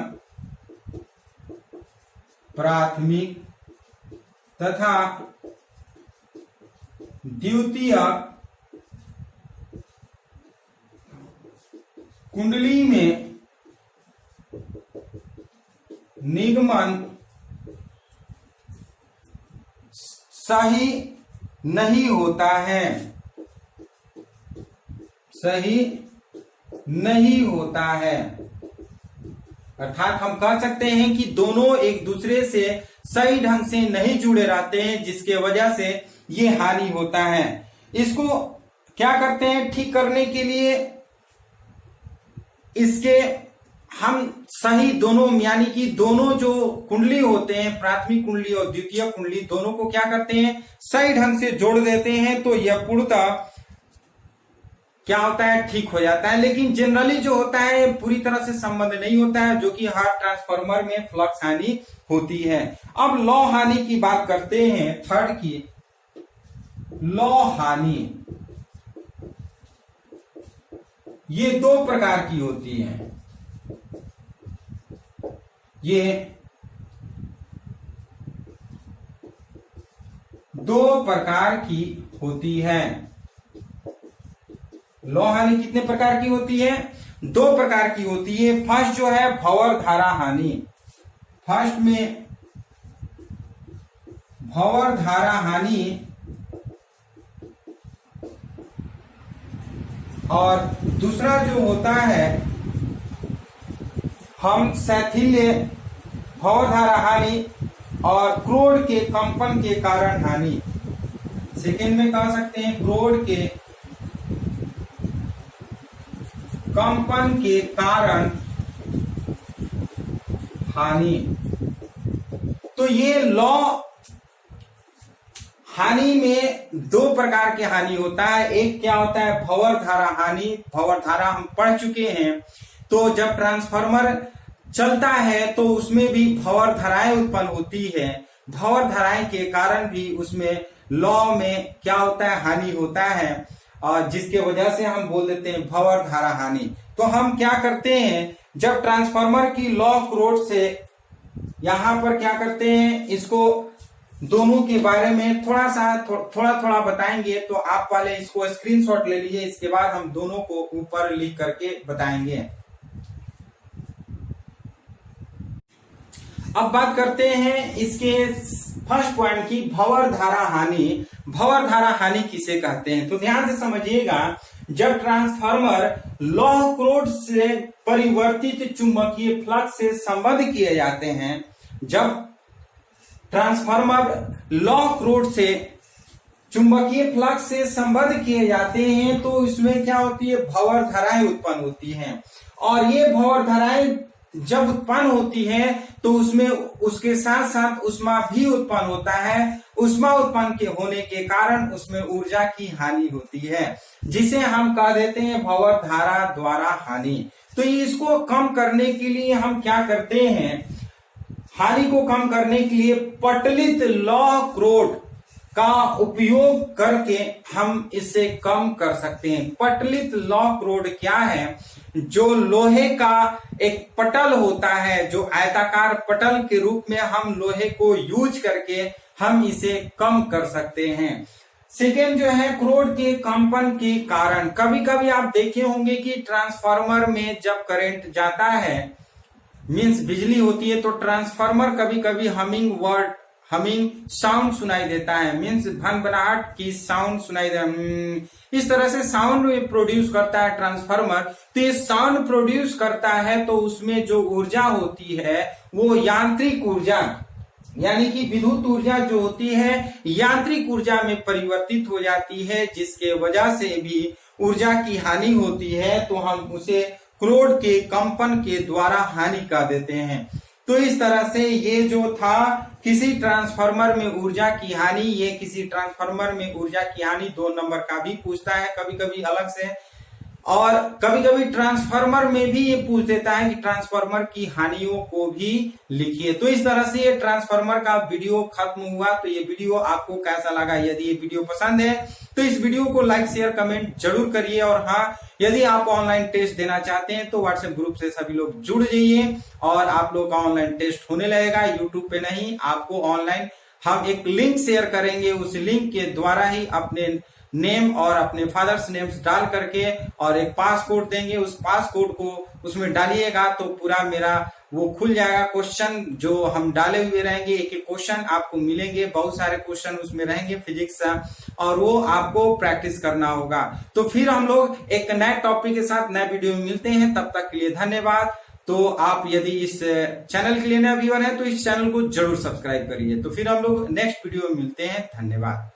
प्राथमिक तथा द्वितीय कुंडली में निगमन सही नहीं होता है, सही नहीं होता है। अर्थात हम कह सकते हैं कि दोनों एक दूसरे से सही ढंग से नहीं जुड़े रहते हैं, जिसके वजह से ये हानि होता है। इसको क्या करते हैं, ठीक करने के लिए इसके हम सही दोनों, यानी कि दोनों जो कुंडली होते हैं, प्राथमिक कुंडली और द्वितीय कुंडली, दोनों को क्या करते हैं, सही ढंग से जोड़ देते हैं, तो यह पूर्णतः क्या होता है, ठीक हो जाता है। लेकिन जनरली जो होता है पूरी तरह से संबंध नहीं होता है, जो कि हर ट्रांसफार्मर में फ्लक्स हानि होती है। अब लौ हानि की बात करते हैं, थर्ड की, लौ हानि। ये दो प्रकार की होती है, ये दो प्रकार की होती है। लौ हानि कितने प्रकार की होती है, दो प्रकार की होती है। फर्स्ट जो है भंवर धारा हानि, फर्स्ट में भंवर धारा हानि, और दूसरा जो होता है हम शैथिल्य भंवर धारा हानि और क्रोड के कंपन के कारण हानि। सेकेंड में कह सकते हैं क्रोड के कंपन के कारण हानि। तो ये लौ हानि में दो प्रकार की हानि होता है। एक क्या होता है, भंवर धारा हानि। भंवर धारा हम पढ़ चुके हैं। तो जब ट्रांसफार्मर चलता है तो उसमें भी भंवर धाराएं उत्पन्न होती है। भंवर धाराएं के कारण भी उसमें लौ में क्या होता है, हानि होता है, और जिसके वजह से हम बोल देते हैं भंवर धारा हानि। तो हम क्या करते हैं, जब ट्रांसफार्मर की लौ क्रोड से यहां पर क्या करते हैं, इसको दोनों के बारे में थोड़ा बताएंगे। तो आप पहले इसको स्क्रीनशॉट ले लीजिए, इसके बाद हम दोनों को ऊपर लिख करके बताएंगे। अब बात करते हैं इसके फर्स्ट पॉइंट की, भंवर धारा हानि। भंवर धारा हानि किसे कहते हैं, तो ध्यान से समझिएगा। जब ट्रांसफार्मर लौ क्रोड से परिवर्तित चुंबकीय फ्लक्स से संबद्ध किए जाते हैं, जब ट्रांसफार्मर लौ क्रोड से चुंबकीय फ्लक्स से संबद्ध किए जाते हैं, तो इसमें क्या होती है, भंवर धाराएं उत्पन्न होती हैं। और ये भंवर धाराएं जब उत्पन्न होती है तो उसमें उसके साथ साथ उष्मा भी उत्पन्न होता है। उष्मा उत्पन्न के होने के कारण उसमें ऊर्जा की हानि होती है, जिसे हम कह देते हैं भंवर धारा द्वारा हानि। तो इसको कम करने के लिए हम क्या करते हैं, हानि को कम करने के लिए पटलित लौ क्रोड का उपयोग करके हम इसे कम कर सकते हैं। पटलित लौ क्रोड क्या है, जो लोहे का एक पटल होता है, जो आयताकार पटल के रूप में हम लोहे को यूज करके हम इसे कम कर सकते हैं। सेकेंड जो है क्रोड के कंपन के कारण। कभी कभी आप देखे होंगे कि ट्रांसफार्मर में जब करंट जाता है, मींस बिजली होती है, तो ट्रांसफार्मर कभी कभी हमिंग साउंड सुनाई देता है, मीन्स भनभनाहट की साउंड सुनाई दे, इस तरह से साउंड प्रोड्यूस करता है ट्रांसफार्मर। तो ये साउंड प्रोड्यूस करता है तो उसमें जो ऊर्जा होती है वो यांत्रिक ऊर्जा यानी कि विद्युत ऊर्जा जो होती है यांत्रिक ऊर्जा में परिवर्तित हो जाती है, जिसके वजह से भी ऊर्जा की हानि होती है। तो हम उसे क्रोड के कंपन के द्वारा हानि कर देते हैं। तो इस तरह से ये जो था किसी ट्रांसफार्मर में ऊर्जा की हानि, ये किसी ट्रांसफार्मर में ऊर्जा की हानि 2 नंबर का भी पूछता है कभी कभी अलग से, और कभी कभी ट्रांसफार्मर में भी ये पूछ देता है कि ट्रांसफार्मर की हानियों को भी लिखिए। तो इस तरह से ये ट्रांसफार्मर का वीडियो खत्म हुआ। तो ये वीडियो आपको कैसा लगा? यदि ये वीडियो पसंद है तो इस वीडियो को लाइक शेयर कमेंट जरूर करिए। और हाँ, यदि आप ऑनलाइन टेस्ट देना चाहते हैं तो व्हाट्सएप ग्रुप से सभी लोग जुड़ जाइए और आप लोग का ऑनलाइन टेस्ट होने लगेगा। यूट्यूब पे नहीं, आपको ऑनलाइन हम एक लिंक शेयर करेंगे, उस लिंक के द्वारा ही अपने नेम और अपने फादर्स नेम्स डाल करके और एक पासकोड देंगे, उस पासकोड को उसमें डालिएगा तो पूरा मेरा वो खुल जाएगा। क्वेश्चन जो हम डाले हुए रहेंगे, एक एक क्वेश्चन आपको मिलेंगे, बहुत सारे क्वेश्चन उसमें रहेंगे फिजिक्स का, और वो आपको प्रैक्टिस करना होगा। तो फिर हम लोग एक नए टॉपिक के साथ नए वीडियो में मिलते हैं, तब तक के लिए धन्यवाद। तो आप यदि इस चैनल के लिए नए व्यूअर हैं तो इस चैनल को जरूर सब्सक्राइब करिए। तो फिर हम लोग नेक्स्ट वीडियो में मिलते हैं, धन्यवाद।